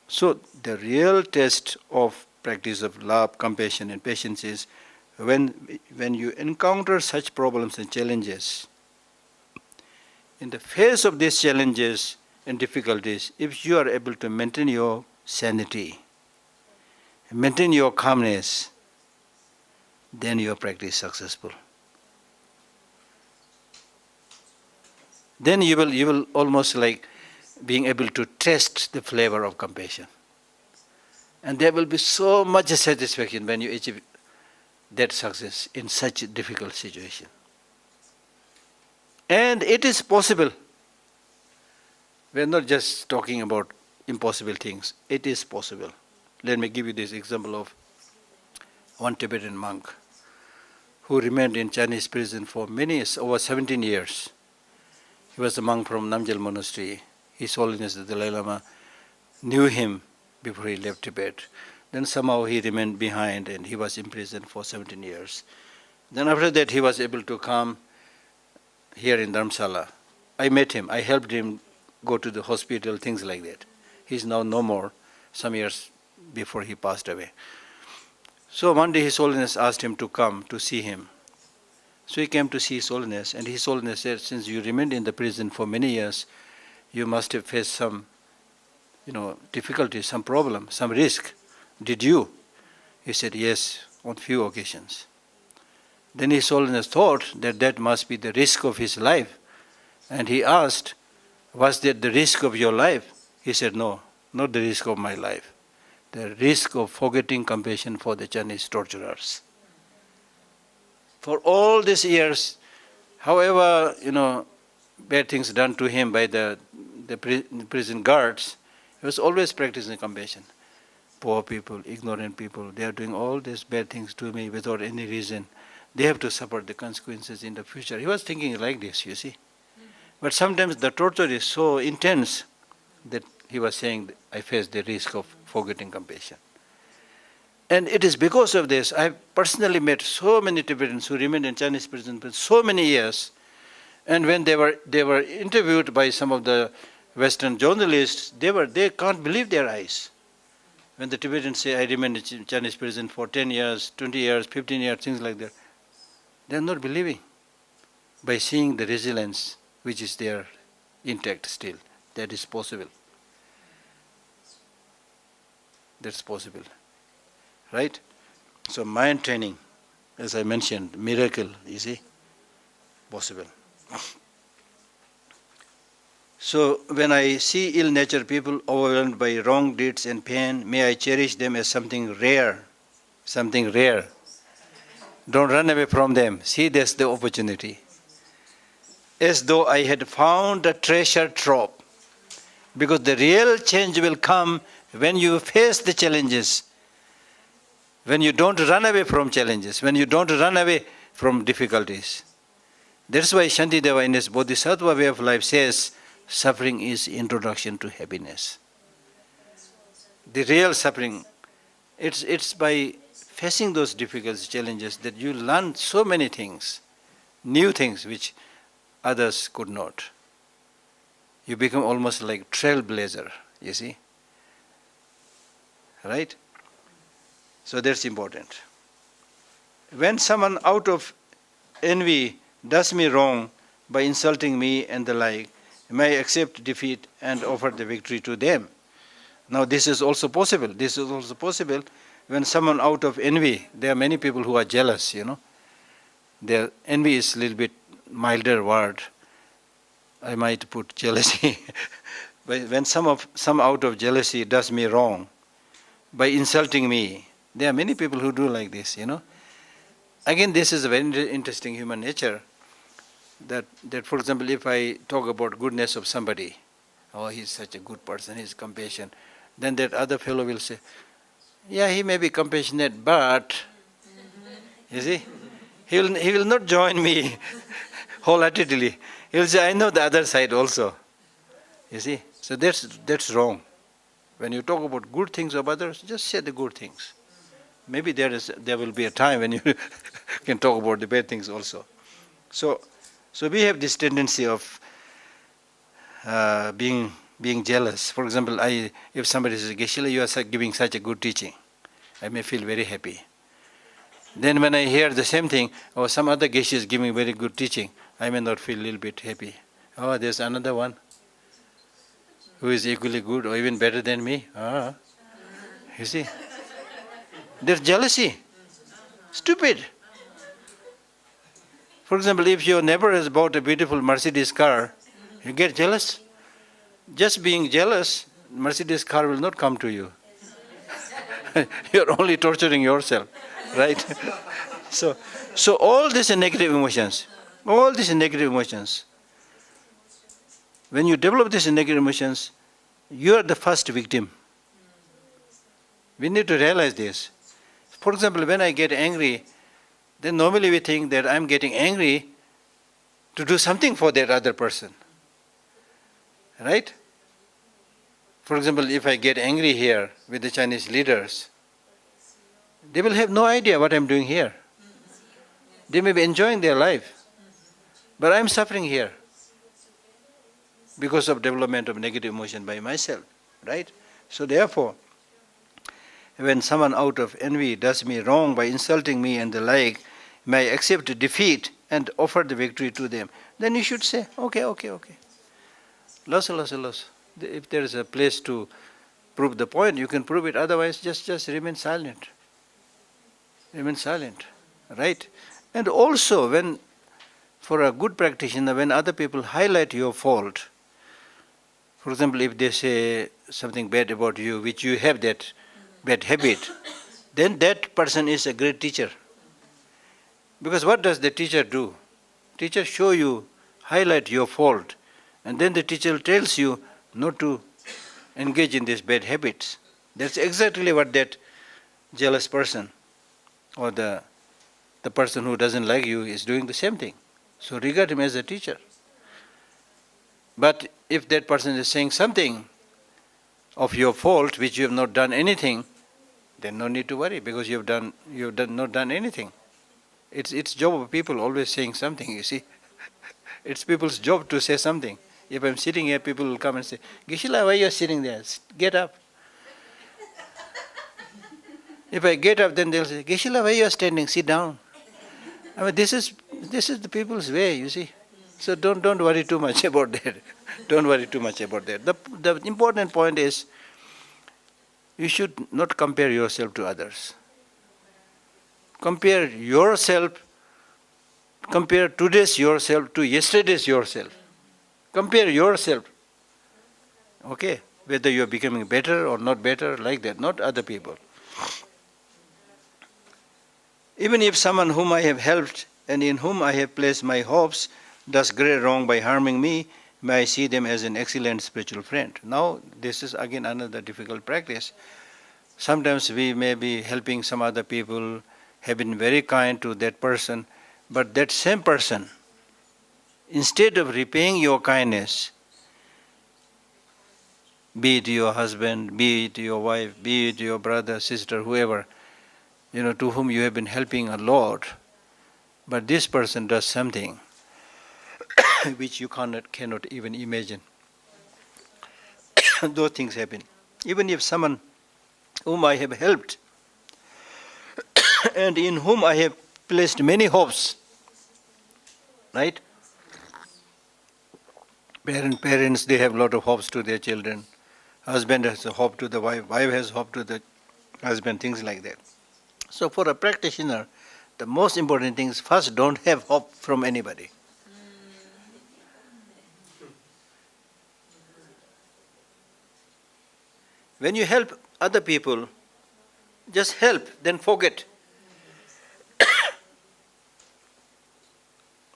So the real test of practice of love, compassion and patience is when you encounter such problems and challenges. In the face of these challenges and difficulties, if you are able to maintain your sanity, maintain your calmness, then your practice is successful. Then you will almost like being able to taste the flavor of compassion. And there will be so much satisfaction when you achieve that success in such a difficult situation. And it is possible. We are not just talking about impossible things. It is possible. Let me give you this example of one Tibetan monk who remained in Chinese prison for many years, over 17 years. He was a monk from Namgyal Monastery. His Holiness the Dalai Lama knew him before he left Tibet. Then somehow he remained behind and he was imprisoned for 17 years. Then after that he was able to come here in Dharamsala. I met him. I helped him go to the hospital, things like that. He's now no more, some years before he passed away. So one day His Holiness asked him to come to see him. So he came to see His Holiness, and His Holiness said, since you remained in the prison for many years, you must have faced some, difficulty, some problem, some risk. Did you? He said, yes, on few occasions. Then His Holiness thought that must be the risk of his life. And he asked, was that the risk of your life? He said, no, not the risk of my life. The risk of forgetting compassion for the Chinese torturers. For all these years, however, bad things done to him by the prison guards, he was always practicing compassion. Poor people, ignorant people, they are doing all these bad things to me without any reason. They have to suffer the consequences in the future. He was thinking like this, you see. But sometimes the torture is so intense that he was saying, I face the risk of forgetting compassion. And it is because of this, I have personally met so many Tibetans who remained in Chinese prison for so many years. And when they were interviewed by some of the Western journalists, they can't believe their eyes. When the Tibetans say, I remained in Chinese prison for 10 years, 20 years, 15 years, things like that, they are not believing by seeing the resilience which is there intact still. That is possible. That's possible. Right? So mind training, as I mentioned, miracle, you see, possible. So when I see ill-natured people overwhelmed by wrong deeds and pain, may I cherish them as something rare, something rare. Don't run away from them. See, that's the opportunity. As though I had found a treasure trove. Because the real change will come when you face the challenges. When you don't run away from challenges, when you don't run away from difficulties. That's why Shantideva in his Bodhisattva way of life says, suffering is introduction to happiness. The real suffering, it's by facing those difficult challenges that you learn so many things, new things which others could not. You become almost like trailblazer, you see. Right? So that's important. When someone out of envy does me wrong by insulting me and the like, may I accept defeat and offer the victory to them. Now this is also possible. This is also possible when someone out of envy, there are many people who are jealous, you know. Their envy is a little bit milder word. I might put jealousy. But when some out of jealousy does me wrong by insulting me, there are many people who do like this, you know. Again, this is a very interesting human nature. That for example, if I talk about goodness of somebody, oh, he's such a good person, he's compassionate, then that other fellow will say, yeah, he may be compassionate, but, you see, he will not join me wholeheartedly. He will say, I know the other side also. You see, so that's wrong. When you talk about good things of others, just say the good things. Maybe there will be a time when you can talk about the bad things also. So we have this tendency of being jealous. For example, if somebody says, Geshe, you are giving such a good teaching, I may feel very happy. Then when I hear the same thing, or some other Geshe is giving very good teaching, I may not feel a little bit happy. Oh, there's another one who is equally good or even better than me. You see, there's jealousy. Stupid. For example, if your neighbor has bought a beautiful Mercedes car, you get jealous. Just being jealous, Mercedes car will not come to you. You're only torturing yourself, right? So all these negative emotions, when you develop these negative emotions, you are the first victim. We need to realize this. For example, when I get angry, then normally we think that I'm getting angry to do something for that other person. Right? For example, if I get angry here with the Chinese leaders, they will have no idea what I'm doing here. They may be enjoying their life, but I'm suffering here because of development of negative emotion by myself. Right? So therefore, when someone out of envy does me wrong by insulting me and the like, may I accept defeat and offer the victory to them. Then you should say, okay. Loss. If there is a place to prove the point, you can prove it. Otherwise, just remain silent. Remain silent, right? And also, for a good practitioner, when other people highlight your fault, for example, if they say something bad about you, which you have that bad habit, then that person is a great teacher. Because what does the teacher do? Teacher show you highlight your fault, and then the teacher tells you not to engage in these bad habits. That's exactly what that jealous person or the person who doesn't like you is doing the same thing. So regard him as a teacher. But if that person is saying something of your fault which you have not done anything, then no need to worry, because you have not done anything. It's job of people always saying something, you see. It's people's job to say something. If I'm sitting here, people will come and say, Geshe-la, why are you sitting there? Get up. If I get up, then they'll say, Geshe-la, why are you standing? Sit down. I mean, this is the people's way, you see. So don't worry too much about that. Don't worry too much about that. The important point is, you should not compare yourself to others. Compare today's yourself to yesterday's yourself. Compare yourself. Okay? Whether you are becoming better or not better, like that, not other people. Even if someone whom I have helped and in whom I have placed my hopes does great wrong by harming me, may I see them as an excellent spiritual friend. Now, this is again another difficult practice. Sometimes we may be helping some other people, have been very kind to that person, but that same person, instead of repaying your kindness, be it your husband, be it your wife, be it your brother, sister, whoever, to whom you have been helping a lot, but this person does something which you cannot even imagine. Those things happen. Even if someone whom I have helped and in whom I have placed many hopes, right? Parents, they have a lot of hopes to their children. Husband has a hope to the wife, wife has hope to the husband, things like that. So for a practitioner, the most important thing is first, don't have hope from anybody. When you help other people, just help, then forget.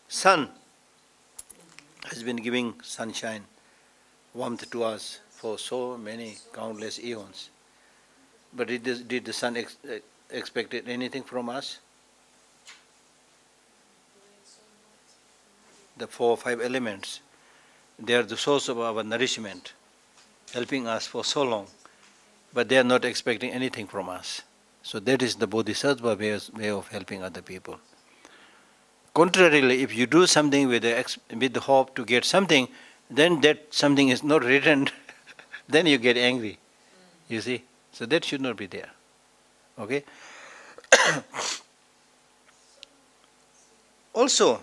Sun has been giving sunshine, warmth to us for so many countless eons. But did the sun expect anything from us? The 4 or 5 elements, they are the source of our nourishment, helping us for so long, but they are not expecting anything from us. So that is the Bodhisattva way of helping other people. Contrarily, if you do something with the hope to get something, then that something is not returned, then you get angry, you see. So that should not be there. Okay? Also,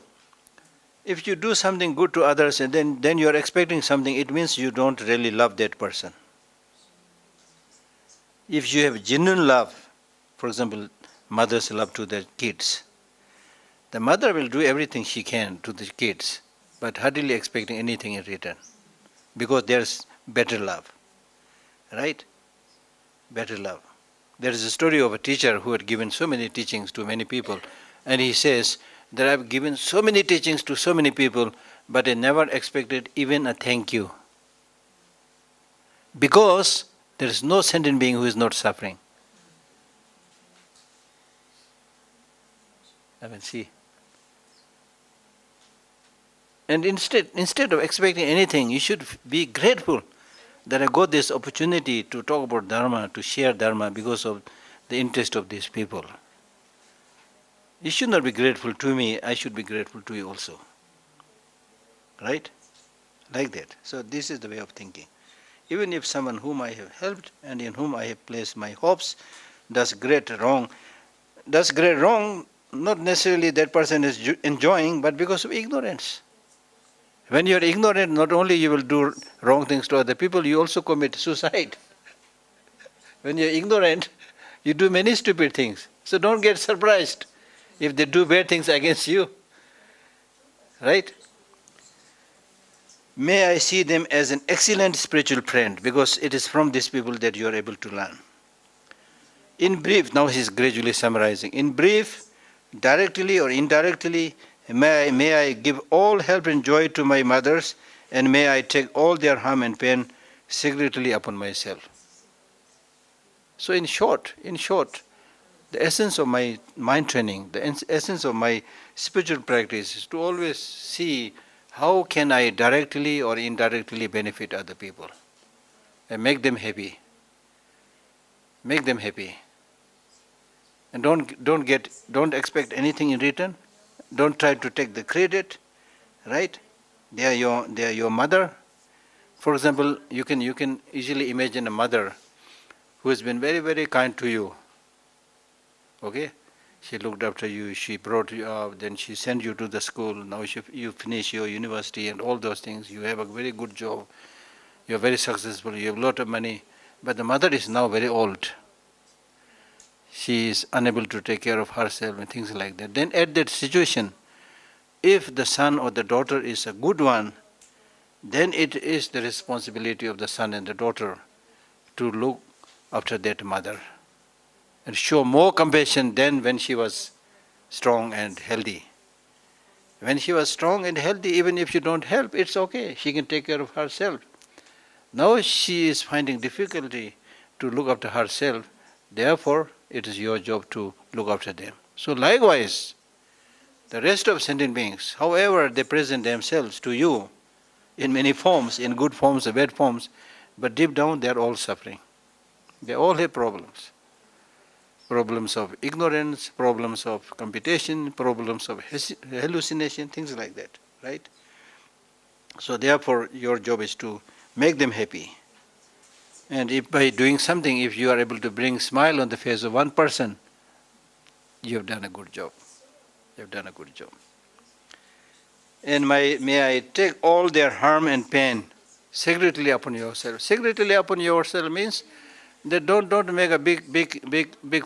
if you do something good to others and then you are expecting something, it means you don't really love that person. If you have genuine love, for example, mother's love to their kids, the mother will do everything she can to the kids, but hardly expecting anything in return, because there's better love, right? Better love. There is a story of a teacher who had given so many teachings to many people, and he says that I've given so many teachings to so many people, but I never expected even a thank you, because there is no sentient being who is not suffering. I mean, see. And instead of expecting anything, you should be grateful that I got this opportunity to talk about Dharma, to share Dharma because of the interest of these people. You should not be grateful to me, I should be grateful to you also. Right? Like that. So this is the way of thinking. Even if someone whom I have helped and in whom I have placed my hopes does great wrong, not necessarily that person is enjoying, but because of ignorance. When you are ignorant, not only you will do wrong things to other people, you also commit suicide. When you are ignorant, you do many stupid things. So don't get surprised if they do bad things against you. Right? May I see them as an excellent spiritual friend, because it is from these people that you are able to learn. In brief, now he is gradually summarizing. In brief, directly or indirectly, May I give all help and joy to my mothers, and may I take all their harm and pain secretly upon myself. So in short, the essence of my mind training, the essence of my spiritual practice is to always see how can I directly or indirectly benefit other people and make them happy. Make them happy. And don't expect anything in return. Don't try to take the credit, right? They are your mother. For example, you can easily imagine a mother who has been very, very kind to you. Okay? She looked after you, she brought you up, then she sent you to the school. Now you finish your university and all those things. You have a very good job. You are very successful. You have a lot of money. But the mother is now very old. She is unable to take care of herself and things like that. Then at that situation, if the son or the daughter is a good one, then it is the responsibility of the son and the daughter to look after that mother and show more compassion than when she was strong and healthy. When she was strong and healthy, even if you don't help, it's okay. She can take care of herself. Now she is finding difficulty to look after herself. Therefore, it is your job to look after them. So likewise, the rest of sentient beings, however they present themselves to you in many forms, in good forms or bad forms, but deep down they are all suffering. They all have problems. Problems of ignorance, problems of computation, problems of hallucination, things like that, right? So therefore, your job is to make them happy. And if by doing something, if you are able to bring smile on the face of one person, you have done a good job. You have done a good job. And may I take all their harm and pain secretly upon yourself. Secretly upon yourself means that don't make a big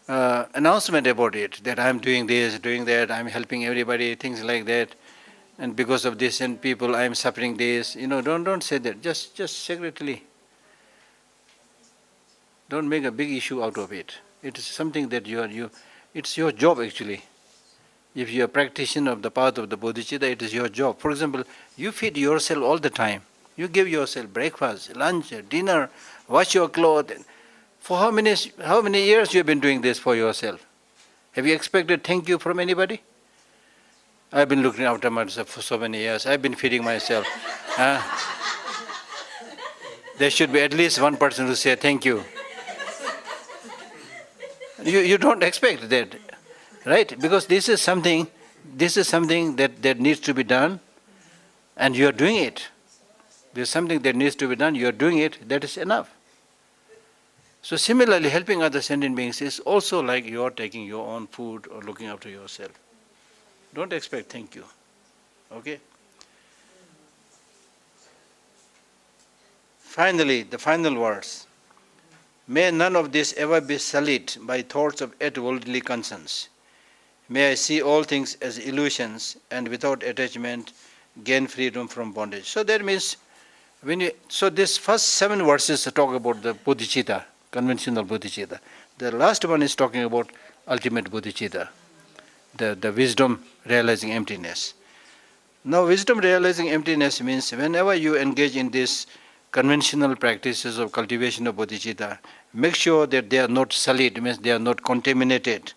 announcement about it, that I'm doing this, doing that, I'm helping everybody, things like that, and because of this and people I'm suffering this. Don't say that. Just secretly. Don't make a big issue out of it. It is something that it's your job actually. If you are a practitioner of the path of the bodhicitta, it is your job. For example, you feed yourself all the time. You give yourself breakfast, lunch, dinner, wash your clothes. For how many years you have been doing this for yourself? Have you expected thank you from anybody? I've been looking after myself for so many years. I've been feeding myself. There should be at least one person who say thank you. You don't expect that, right? Because this is something that needs to be done, and you are doing it. There's something that needs to be done, you are doing it, that is enough. So similarly, helping other sentient beings is also like you are taking your own food or looking after yourself. Don't expect thank you. Okay? Finally, the final words. May none of this ever be sullied by thoughts of worldly concerns. May I see all things as illusions, and without attachment gain freedom from bondage. So that means, so this first 7 verses talk about the bodhicitta, conventional bodhicitta. The last one is talking about ultimate bodhicitta, the wisdom realizing emptiness. Now wisdom realizing emptiness means whenever you engage in this conventional practices of cultivation of bodhicitta, make sure that they are not sullied, means they are not contaminated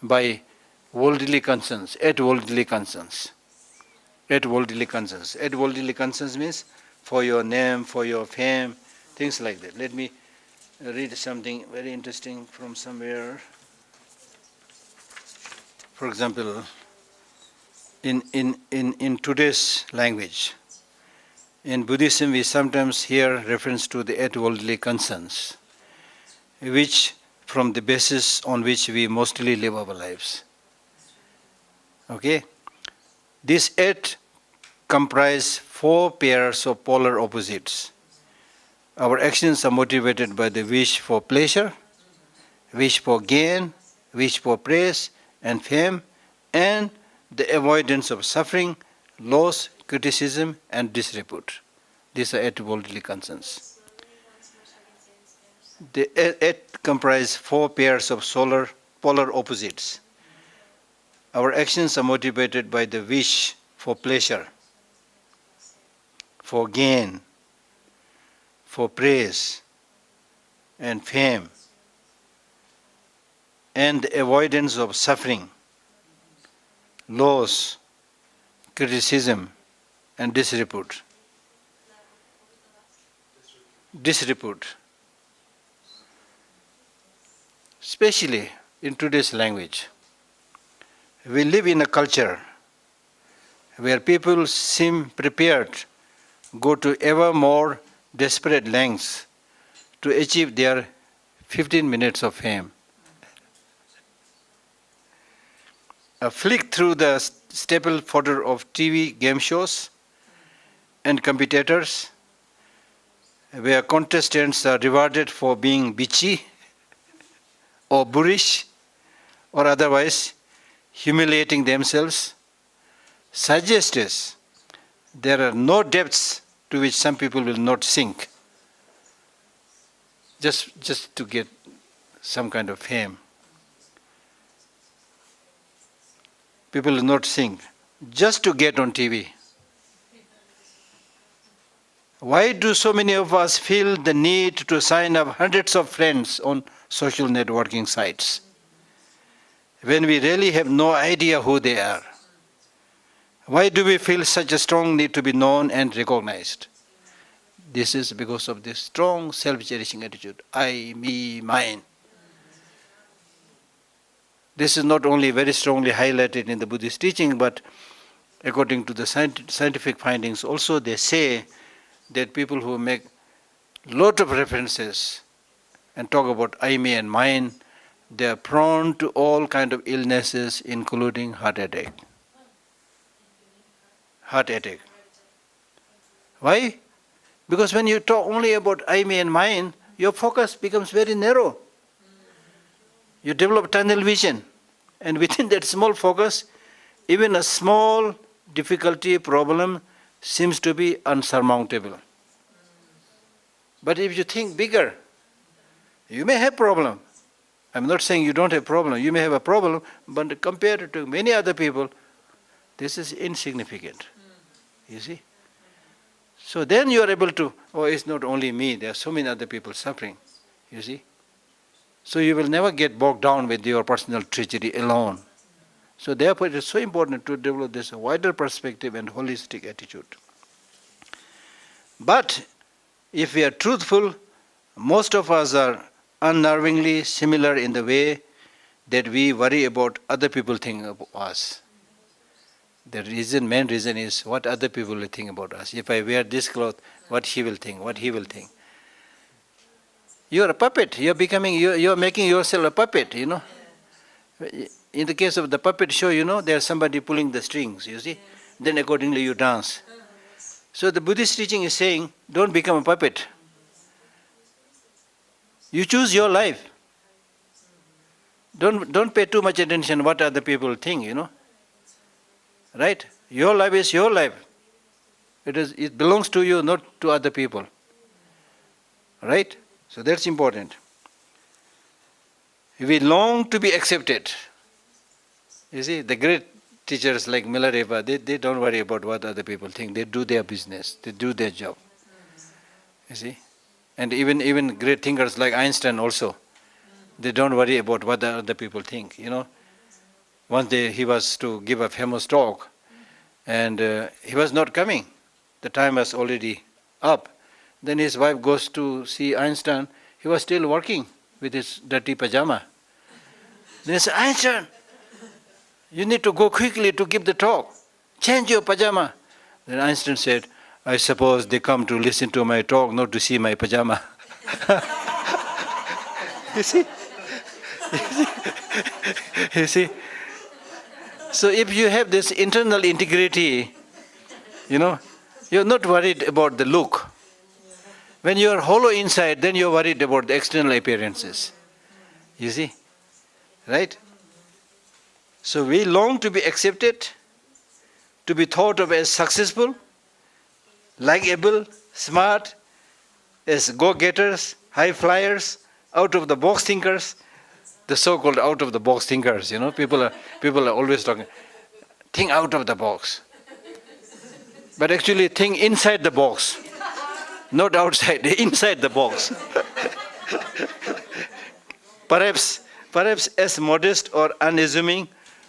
by worldly concerns, worldly concerns. Worldly concerns means for your name, for your fame, things like that. Let me read something very interesting from somewhere. For example, in today's language, in Buddhism we sometimes hear reference to the 8 worldly concerns, which from the basis on which we mostly live our lives. Okay? These 8 comprise 4 pairs of polar opposites. Our actions are motivated by the wish for pleasure, wish for gain, wish for praise and fame, and the avoidance of suffering, loss, criticism, and disrepute. These are 8 worldly concerns. The 8 comprise 4 pairs of polar opposites. Our actions are motivated by the wish for pleasure, for gain, for praise and fame, and the avoidance of suffering, loss, criticism, and disrepute. Disrepute. Especially in today's language. We live in a culture where people seem prepared to go to ever more desperate lengths to achieve their 15 minutes of fame. A flick through the staple fodder of TV game shows and competitors, where contestants are rewarded for being bitchy or boorish or otherwise humiliating themselves, suggests there are no depths to which some people will not sink just to get some kind of fame. People will not sink just to get on TV. Why do so many of us feel the need to sign up hundreds of friends on social networking sites when we really have no idea who they are? Why do we feel such a strong need to be known and recognized? This is because of this strong self-cherishing attitude. I, me, mine. This is not only very strongly highlighted in the Buddhist teaching, but according to the scientific findings also they say that people who make lot of references and talk about I, me and mine, they are prone to all kind of illnesses, including heart attack. Heart attack. Why? Because when you talk only about I, me and mine, your focus becomes very narrow. You develop tunnel vision. And within that small focus, even a small difficulty, problem seems to be unsurmountable. But if you think bigger, you may have problem. I'm not saying you don't have problem. You may have a problem, but compared to many other people, this is insignificant. You see? So then you are able to, oh, it's not only me, there are so many other people suffering. You see? So you will never get bogged down with your personal tragedy alone. So therefore it is so important to develop this wider perspective and holistic attitude. But if we are truthful, most of us are unnervingly similar in the way that we worry about other people think of us. The main reason is what other people will think about us. If I wear this cloth, what he will think, what he will think. You are a puppet. You are making yourself a puppet, you know. In the case of the puppet show, you know, there's somebody pulling the strings, you see. Then accordingly you dance. So the Buddhist teaching is saying, don't become a puppet. You choose your life. Don't pay too much attention what other people think, you know. Right? Your life is your life. It belongs to you, not to other people. Right? So that's important. We long to be accepted. You see, the great teachers like Milarepa, they don't worry about what other people think. They do their business. They do their job. You see? And even great thinkers like Einstein also, they don't worry about what the other people think, you know. One day he was to give a famous talk and he was not coming. The time was already up. Then his wife goes to see Einstein. He was still working with his dirty pajama. Then he said, Einstein, you need to go quickly to give the talk. Change your pajama. Then Einstein said, I suppose they come to listen to my talk, not to see my pajama. You see? You see? So if you have this internal integrity, you know, you're not worried about the look. When you are hollow inside, then you're worried about the external appearances. You see? Right? So we long to be accepted, to be thought of as successful, likable, smart, as go-getters, high flyers, out-of-the-box thinkers. the so-called out-of-the-box thinkers, people are always talking, think out of the box. But actually think inside the box, not outside, inside the box. Perhaps as modest or unassuming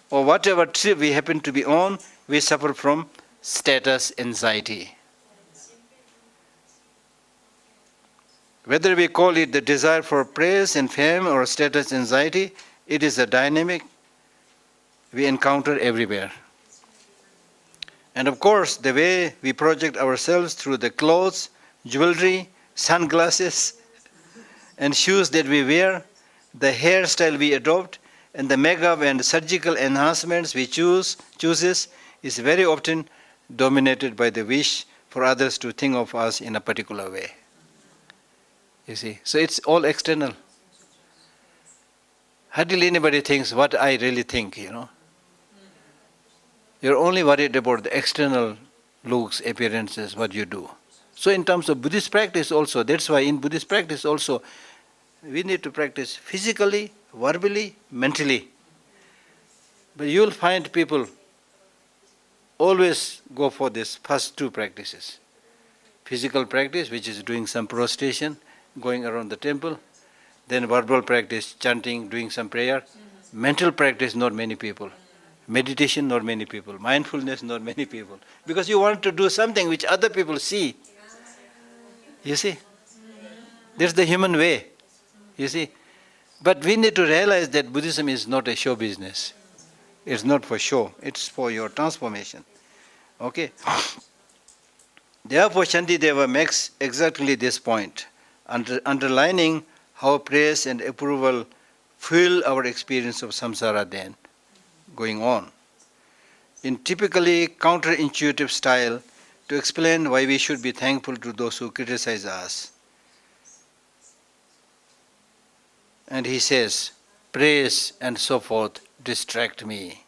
or whatever trip we happen to be on, we suffer from status anxiety. Whether we call it the desire for praise and fame or status anxiety, it is a dynamic we encounter everywhere. And of course, the way we project ourselves through the clothes, jewelry, sunglasses, and shoes that we wear, the hairstyle we adopt, and the makeup and surgical enhancements we chooses is very often dominated by the wish for others to think of us in a particular way. You see, so it's all external. Hardly anybody thinks what I really think, You're only worried about the external looks, appearances, what you do. So in terms of Buddhist practice also, that's why in Buddhist practice also, we need to practice physically, verbally, mentally. But you'll find people always go for these first two practices. Physical practice, which is doing some prostration, going around the temple. Then verbal practice, chanting, doing some prayer. Mental practice, not many people. Meditation, not many people. Mindfulness, not many people. Because you want to do something which other people see. You see? That's the human way. You see? But we need to realize that Buddhism is not a show business. It's not for show. It's for your transformation. Okay? Therefore, Shantideva makes exactly this point, underlining how praise and approval fuel our experience of samsara then, going on. In typically counterintuitive style, to explain why we should be thankful to those who criticize us. And he says, praise and so forth distract me,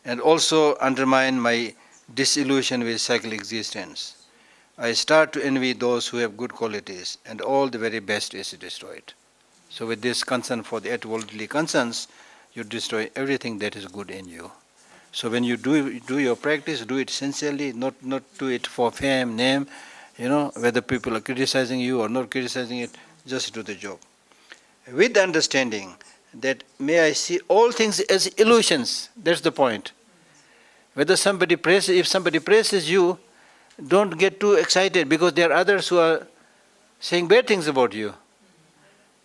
and also undermine my disillusion with cyclic existence. I start to envy those who have good qualities, and all the very best is destroyed. So with this concern for the eight worldly concerns, you destroy everything that is good in you. So when you do your practice, do it sincerely, not do it for fame, name, whether people are criticizing you or not criticizing it, just do the job. With the understanding that may I see all things as illusions, that's the point. If somebody praises you, don't get too excited because there are others who are saying bad things about you.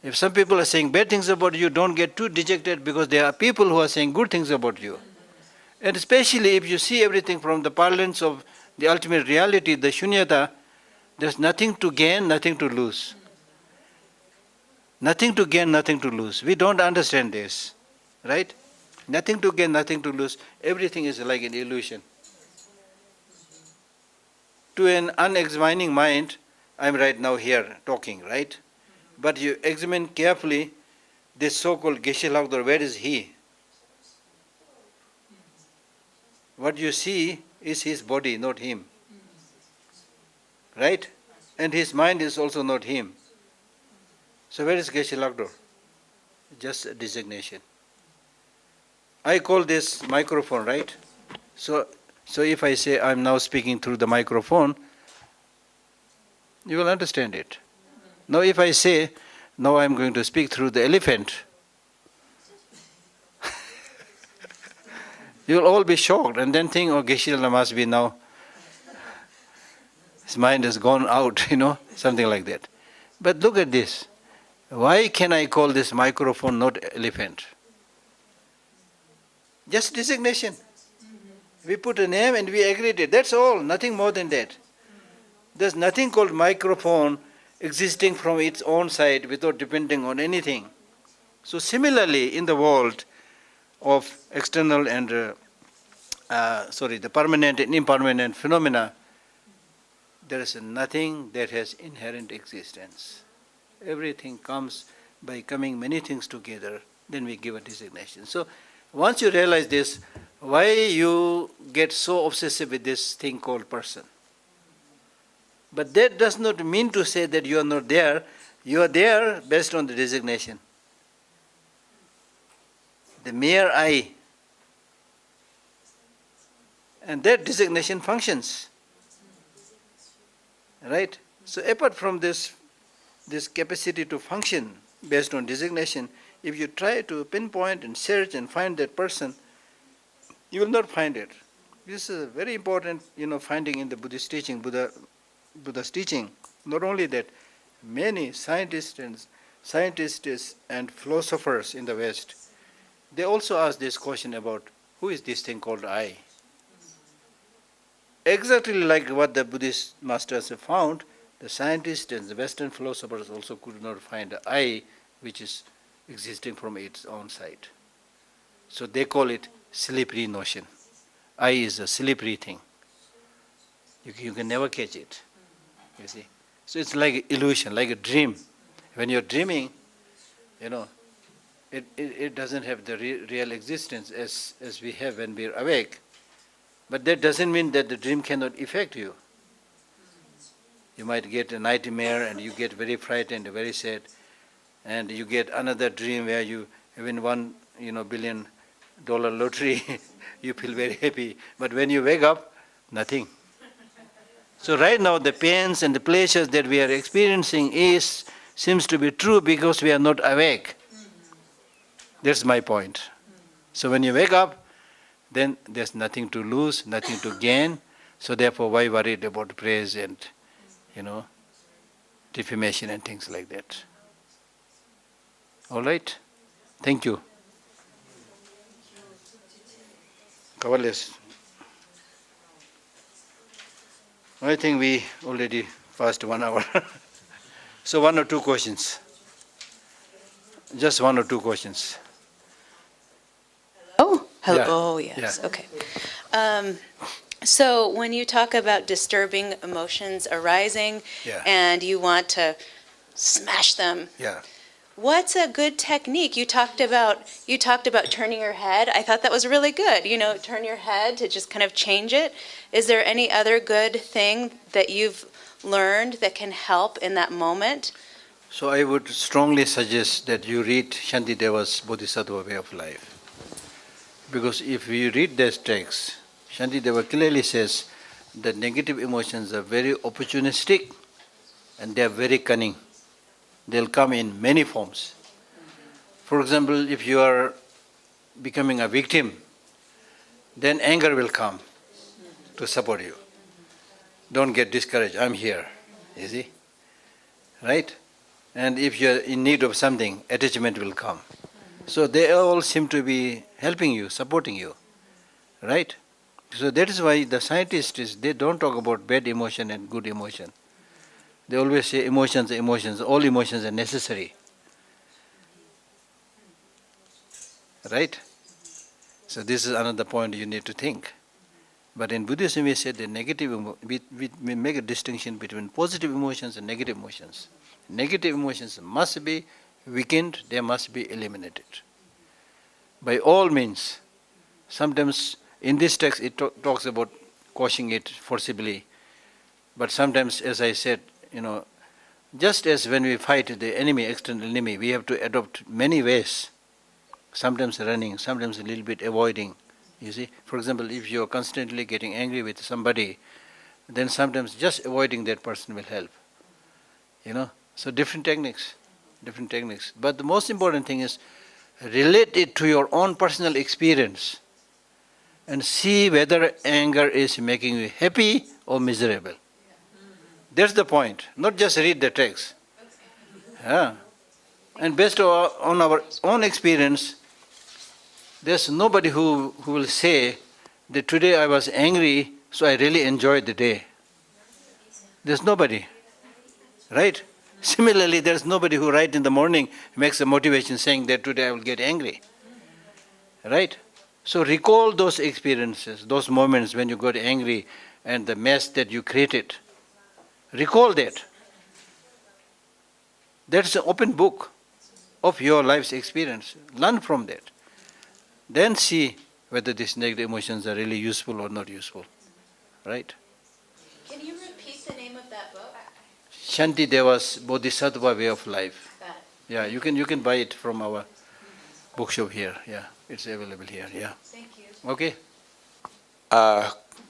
If some people are saying bad things about you, don't get too dejected because there are people who are saying good things about you. And especially if you see everything from the parlance of the ultimate reality, the shunyata, there's nothing to gain, nothing to lose. Nothing to gain, nothing to lose. We don't understand this, right? Nothing to gain, nothing to lose. Everything is like an illusion. To an unexamining mind, I'm right now here talking, right? But you examine carefully this so-called Geshe Lhakdor, where is he? What you see is his body, not him. Right? And his mind is also not him. So where is Geshe Lhakdor? Just a designation. I call this microphone, right? So if I say I'm now speaking through the microphone, you will understand it. Now if I say, now I'm going to speak through the elephant, you will all be shocked and then think, oh, Geshe Lhakdor must be now, his mind has gone out, something like that. But look at this. Why can I call this microphone not elephant? Just designation. We put a name and we agreed it. That's all, nothing more than that. There's nothing called microphone existing from its own side without depending on anything. So similarly, in the world of external and the permanent and impermanent phenomena, there is nothing that has inherent existence. Everything comes by coming many things together, then we give a designation. So once you realize this, why you get so obsessive with this thing called person? But that does not mean to say that you are not there. You are there based on the designation. the mere I. And that designation functions. Right? So apart from this capacity to function based on designation, if you try to pinpoint and search and find that person, you will not find it. This is a very important, finding in the Buddhist teaching, Buddha's teaching. Not only that, many scientists and philosophers in the West, they also ask this question about who is this thing called I? Exactly like what the Buddhist masters have found, the scientists and the Western philosophers also could not find the I which is existing from its own side. So they call it slippery notion. I is a slippery thing. You can never catch it. You see. So it's like illusion, like a dream. When you're dreaming, it doesn't have the real existence as we have when we're awake. But that doesn't mean that the dream cannot affect you. You might get a nightmare and you get very frightened, very sad, and you get another dream where you win $1 billion lottery. You feel very happy. But when you wake up, nothing. So right now the pains and the pleasures that we are experiencing seems to be true because we are not awake. That's my point. So when you wake up, then there's nothing to lose, nothing to gain. So therefore, why worried about praise and, defamation and things like that? All right? Thank you. Coverless. I think we already passed 1 hour. So 1 or 2 questions. Just 1 or 2 questions. Oh, hello. Yeah. Oh, yes. Yeah. Okay. So when you talk about disturbing emotions arising Yeah. and you want to smash them, Yeah. what's a good technique? You talked about turning your head. I thought that was really good. Turn your head to just kind of change it. Is there any other good thing that you've learned that can help in that moment? So I would strongly suggest that you read Shantideva's Bodhisattva Way of Life. Because if you read these texts, Shantideva clearly says that negative emotions are very opportunistic and they are very cunning. They'll come in many forms. For example, if you are becoming a victim, then anger will come to support you. Don't get discouraged, I'm here, you see? Right? And if you're in need of something, attachment will come. So they all seem to be helping you, supporting you, right? So that is why the scientists, they don't talk about bad emotion and good emotion. They always say emotions, all emotions are necessary. Right? So this is another point you need to think. But in Buddhism we say the we make a distinction between positive emotions and negative emotions. Negative emotions must be weakened, they must be eliminated. By all means. Sometimes in this text it talks about quashing it forcibly. But sometimes, as I said, just as when we fight the enemy, external enemy, we have to adopt many ways. Sometimes running, sometimes a little bit avoiding. You see, for example, if you are constantly getting angry with somebody, then sometimes just avoiding that person will help. So different techniques. But the most important thing is relate it to your own personal experience and see whether anger is making you happy or miserable. That's the point. Not just read the text. Yeah. And based on our own experience, there's nobody who will say that today I was angry, so I really enjoyed the day. There's nobody. Right? Similarly, there's nobody who right in the morning makes a motivation saying that today I will get angry. Right? So recall those experiences, those moments when you got angry and the mess that you created. Recall that. That's an open book of your life's experience. Learn from that. Then see whether these negative emotions are really useful or not useful. Right? Can you repeat the name of that book? Shantideva's Bodhisattva Way of Life. Got it. Yeah, you can buy it from our bookshop here. Yeah, it's available here. Yeah. Thank you. Okay.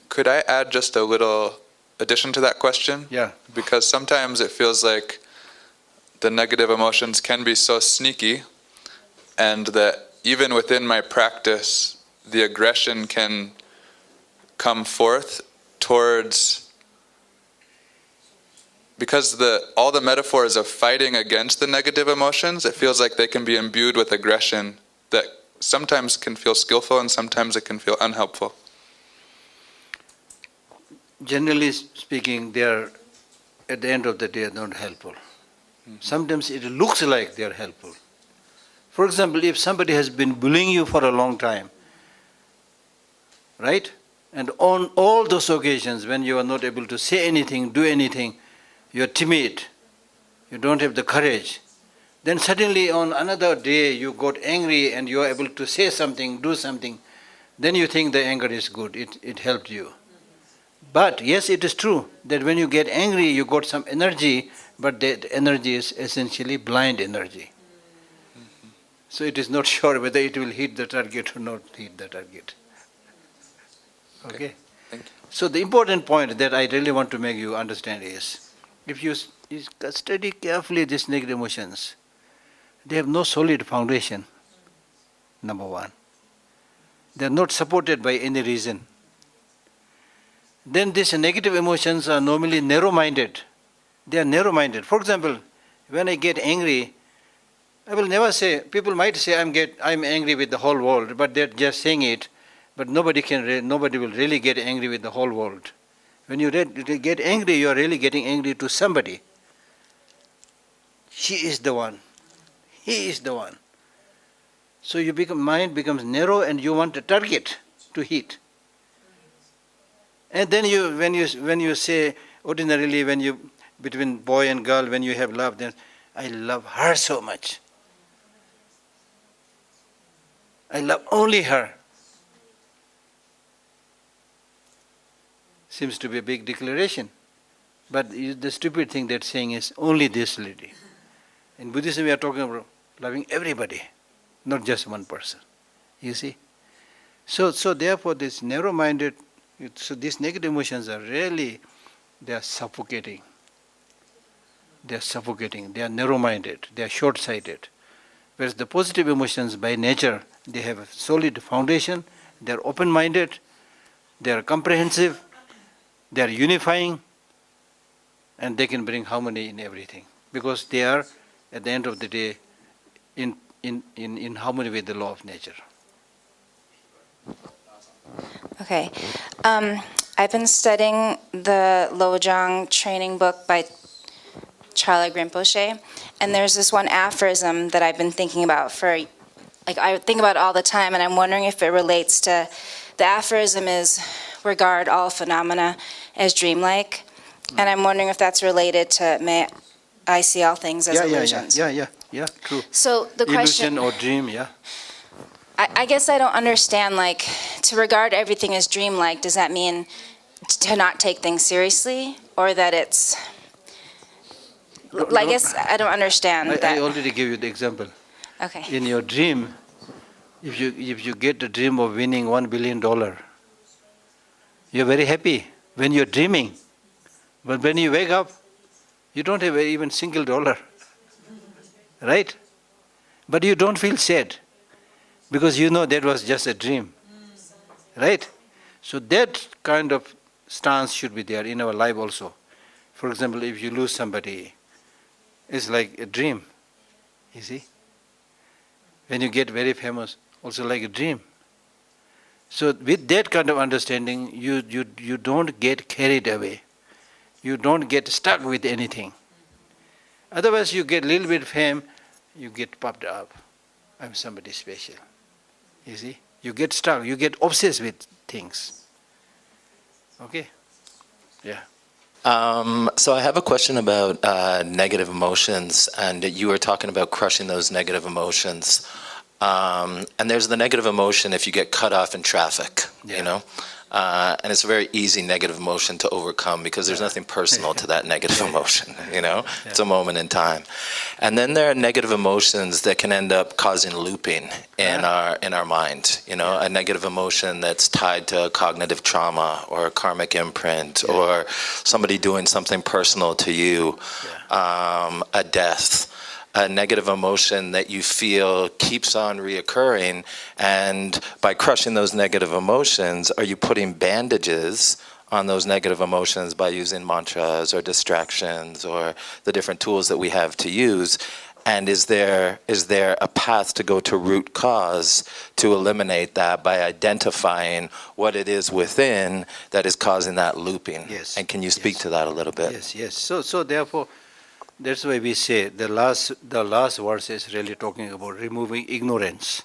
Could I add just a little addition to that question? Yeah. Because sometimes it feels like the negative emotions can be so sneaky, and that even within my practice, the aggression can come forth towards, because all the metaphors of fighting against the negative emotions, it feels like they can be imbued with aggression that sometimes can feel skillful and sometimes it can feel unhelpful. Generally speaking, they are, at the end of the day, not helpful. Sometimes it looks like they are helpful. For example, if somebody has been bullying you for a long time, right? And on all those occasions when you are not able to say anything, do anything, you are timid, you don't have the courage, then suddenly on another day you got angry and you are able to say something, do something, then you think the anger is good, it helped you. But yes, it is true that when you get angry, you got some energy, but that energy is essentially blind energy. So it is not sure whether it will hit the target or not hit the target. Okay? Thank you. So the important point that I really want to make you understand is, if you study carefully these negative emotions, they have no solid foundation, number one. They are not supported by any reason. Then these negative emotions are normally narrow-minded. They are narrow-minded. For example, when I get angry, I will never say, people might say I'm angry with the whole world, but they're just saying it, but nobody will really get angry with the whole world. When you get angry, you are really getting angry to somebody. She is the one. He is the one. So mind becomes narrow and you want a target to hit. And then when you say, ordinarily between boy and girl, when you have love, then I love her so much. I love only her. Seems to be a big declaration. But the stupid thing that's saying is only this lady. In Buddhism we are talking about loving everybody, not just one person. You see? So therefore this narrow-minded, so these negative emotions are really, they are suffocating. They are suffocating, they are narrow-minded, they are short-sighted. Whereas the positive emotions by nature, they have a solid foundation, they are open-minded, they are comprehensive, they are unifying, and they can bring harmony in everything. Because they are, at the end of the day, in harmony with the law of nature. Okay. I've been studying the Lojong training book by Charlie Rinpoche, and there's this one aphorism that I've been thinking about I think about it all the time, and I'm wondering if it relates to, the aphorism is, regard all phenomena as dreamlike, and I'm wondering if that's related to, may I see all things as illusions. Yeah, true. So the question, illusion or dream, yeah. I guess I don't understand, to regard everything as dreamlike, does that mean to not take things seriously? Or that it's, I guess I don't understand that. I already gave you the example. Okay. In your dream, if you get the dream of winning $1 billion, you're very happy when you're dreaming. But when you wake up, you don't have even single dollar. Right? But you don't feel sad, because you know that was just a dream. Right? So that kind of stance should be there in our life also. For example, if you lose somebody, it's like a dream, you see. When you get very famous, also like a dream. So with that kind of understanding, you don't get carried away. You don't get stuck with anything. Otherwise you get a little bit of fame, you get puffed up. I'm somebody special. You see? You get stuck, you get obsessed with things. Okay? Yeah. So I have a question about negative emotions, and you were talking about crushing those negative emotions. And there's the negative emotion if you get cut off in traffic, Yeah. you know. And it's a very easy negative emotion to overcome because there's nothing personal to that negative emotion, you know? It's a moment in time. And then there are negative emotions that can end up causing looping in our mind, you know? A negative emotion that's tied to cognitive trauma or a karmic imprint or somebody doing something personal to you, a death. A negative emotion that you feel keeps on reoccurring, and by crushing those negative emotions, are you putting bandages on those negative emotions by using mantras or distractions or the different tools that we have to use? And is there a path to go to root cause to eliminate that by identifying what it is within that is causing that looping? Yes. And can you speak to that a little bit? Yes. So therefore, that's why we say the last verse is really talking about removing ignorance.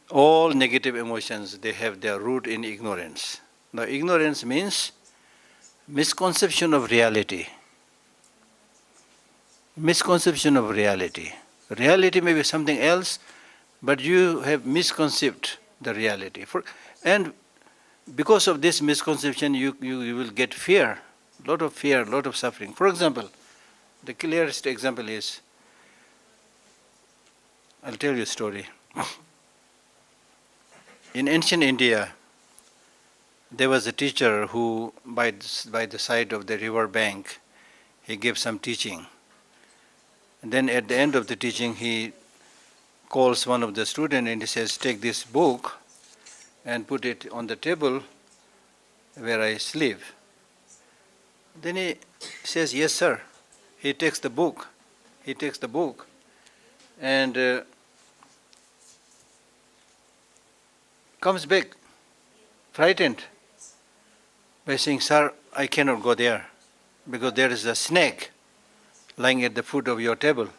All negative emotions, they have their root in ignorance. Now, ignorance means misconception of reality. Misconception of reality. Reality may be something else, but you have misconceived the reality. And because of this misconception, you will get fear, a lot of suffering. For example, the clearest example is, I'll tell you a story. In ancient India, there was a teacher who, by the side of the river bank, he gave some teaching. And then at the end of the teaching, he calls one of the students and he says, take this book and put it on the table where I sleep. Then he says, yes, sir. He takes the book and comes back frightened by saying, sir, I cannot go there because there is a snake lying at the foot of your table.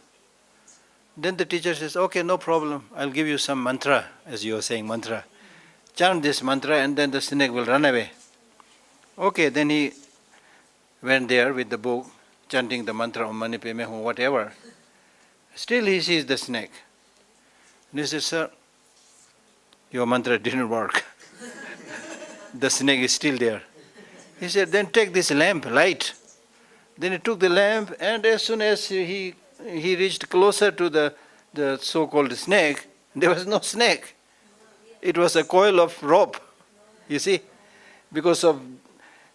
Then the teacher says, okay, no problem, I'll give you some mantra, as you were saying, mantra. Chant this mantra and then the snake will run away. Okay, then he went there with the book, chanting the mantra, Om Mani Padme Hum, whatever. Still he sees the snake. And he says, sir, your mantra didn't work. The snake is still there. He said, then take this lamp, light. Then he took the lamp, and as soon as he reached closer to the so-called snake, there was no snake. It was a coil of rope, you see, because of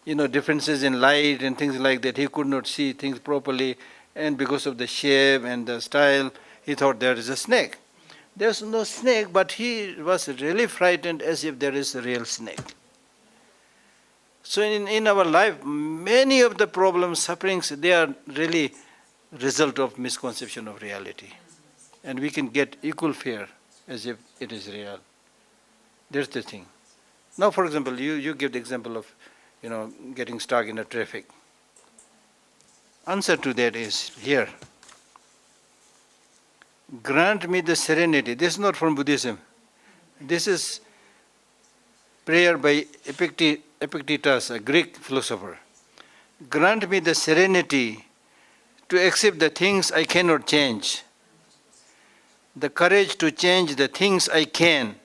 differences in light and things like that. He could not see things properly, and because of the shape and the style, he thought there is a snake. There's no snake, but he was really frightened as if there is a real snake. So in our life, many of the problems, sufferings, they are really result of misconception of reality. And we can get equal fear as if it is real. That's the thing. Now, for example, you give the example of getting stuck in a traffic. Answer to that is here. Grant me the serenity. This is not from Buddhism. This is prayer by Epictetus, a Greek philosopher. Grant me the serenity to accept the things I cannot change, the courage to change the things I can,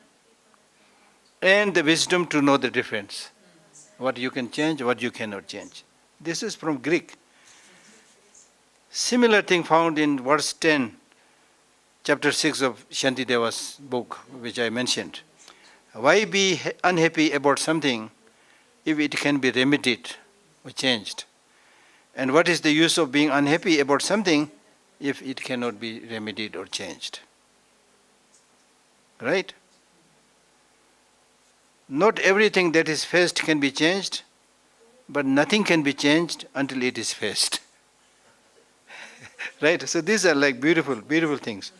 and the wisdom to know the difference. What you can change, what you cannot change. This is from Greek. Similar thing found in verse 10, chapter 6 of Shantideva's book, which I mentioned. Why be unhappy about something if it can be remedied or changed? And what is the use of being unhappy about something if it cannot be remedied or changed? Right? Not everything that is faced can be changed, but nothing can be changed until it is faced. Right? So these are like beautiful things.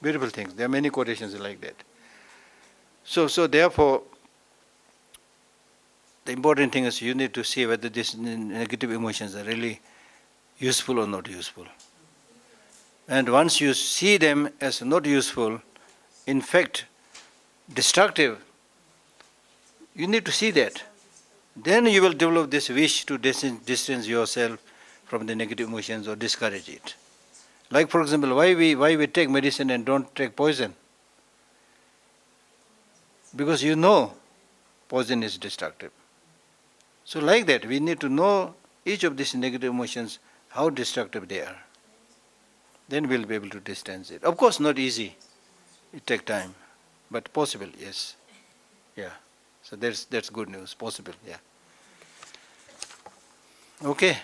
Beautiful things. There are many quotations like that. So therefore, the important thing is you need to see whether these negative emotions are really useful or not useful. And once you see them as not useful, in fact, destructive, you need to see that. Then you will develop this wish to distance yourself from the negative emotions or discourage it. Like, for example, why we take medicine and don't take poison? Because you know poison is destructive. So like that, we need to know each of these negative emotions, how destructive they are. Then we'll be able to distance it. Of course, not easy. It takes time, but possible, yes. Yeah. So that's good news. Possible, yeah. Okay.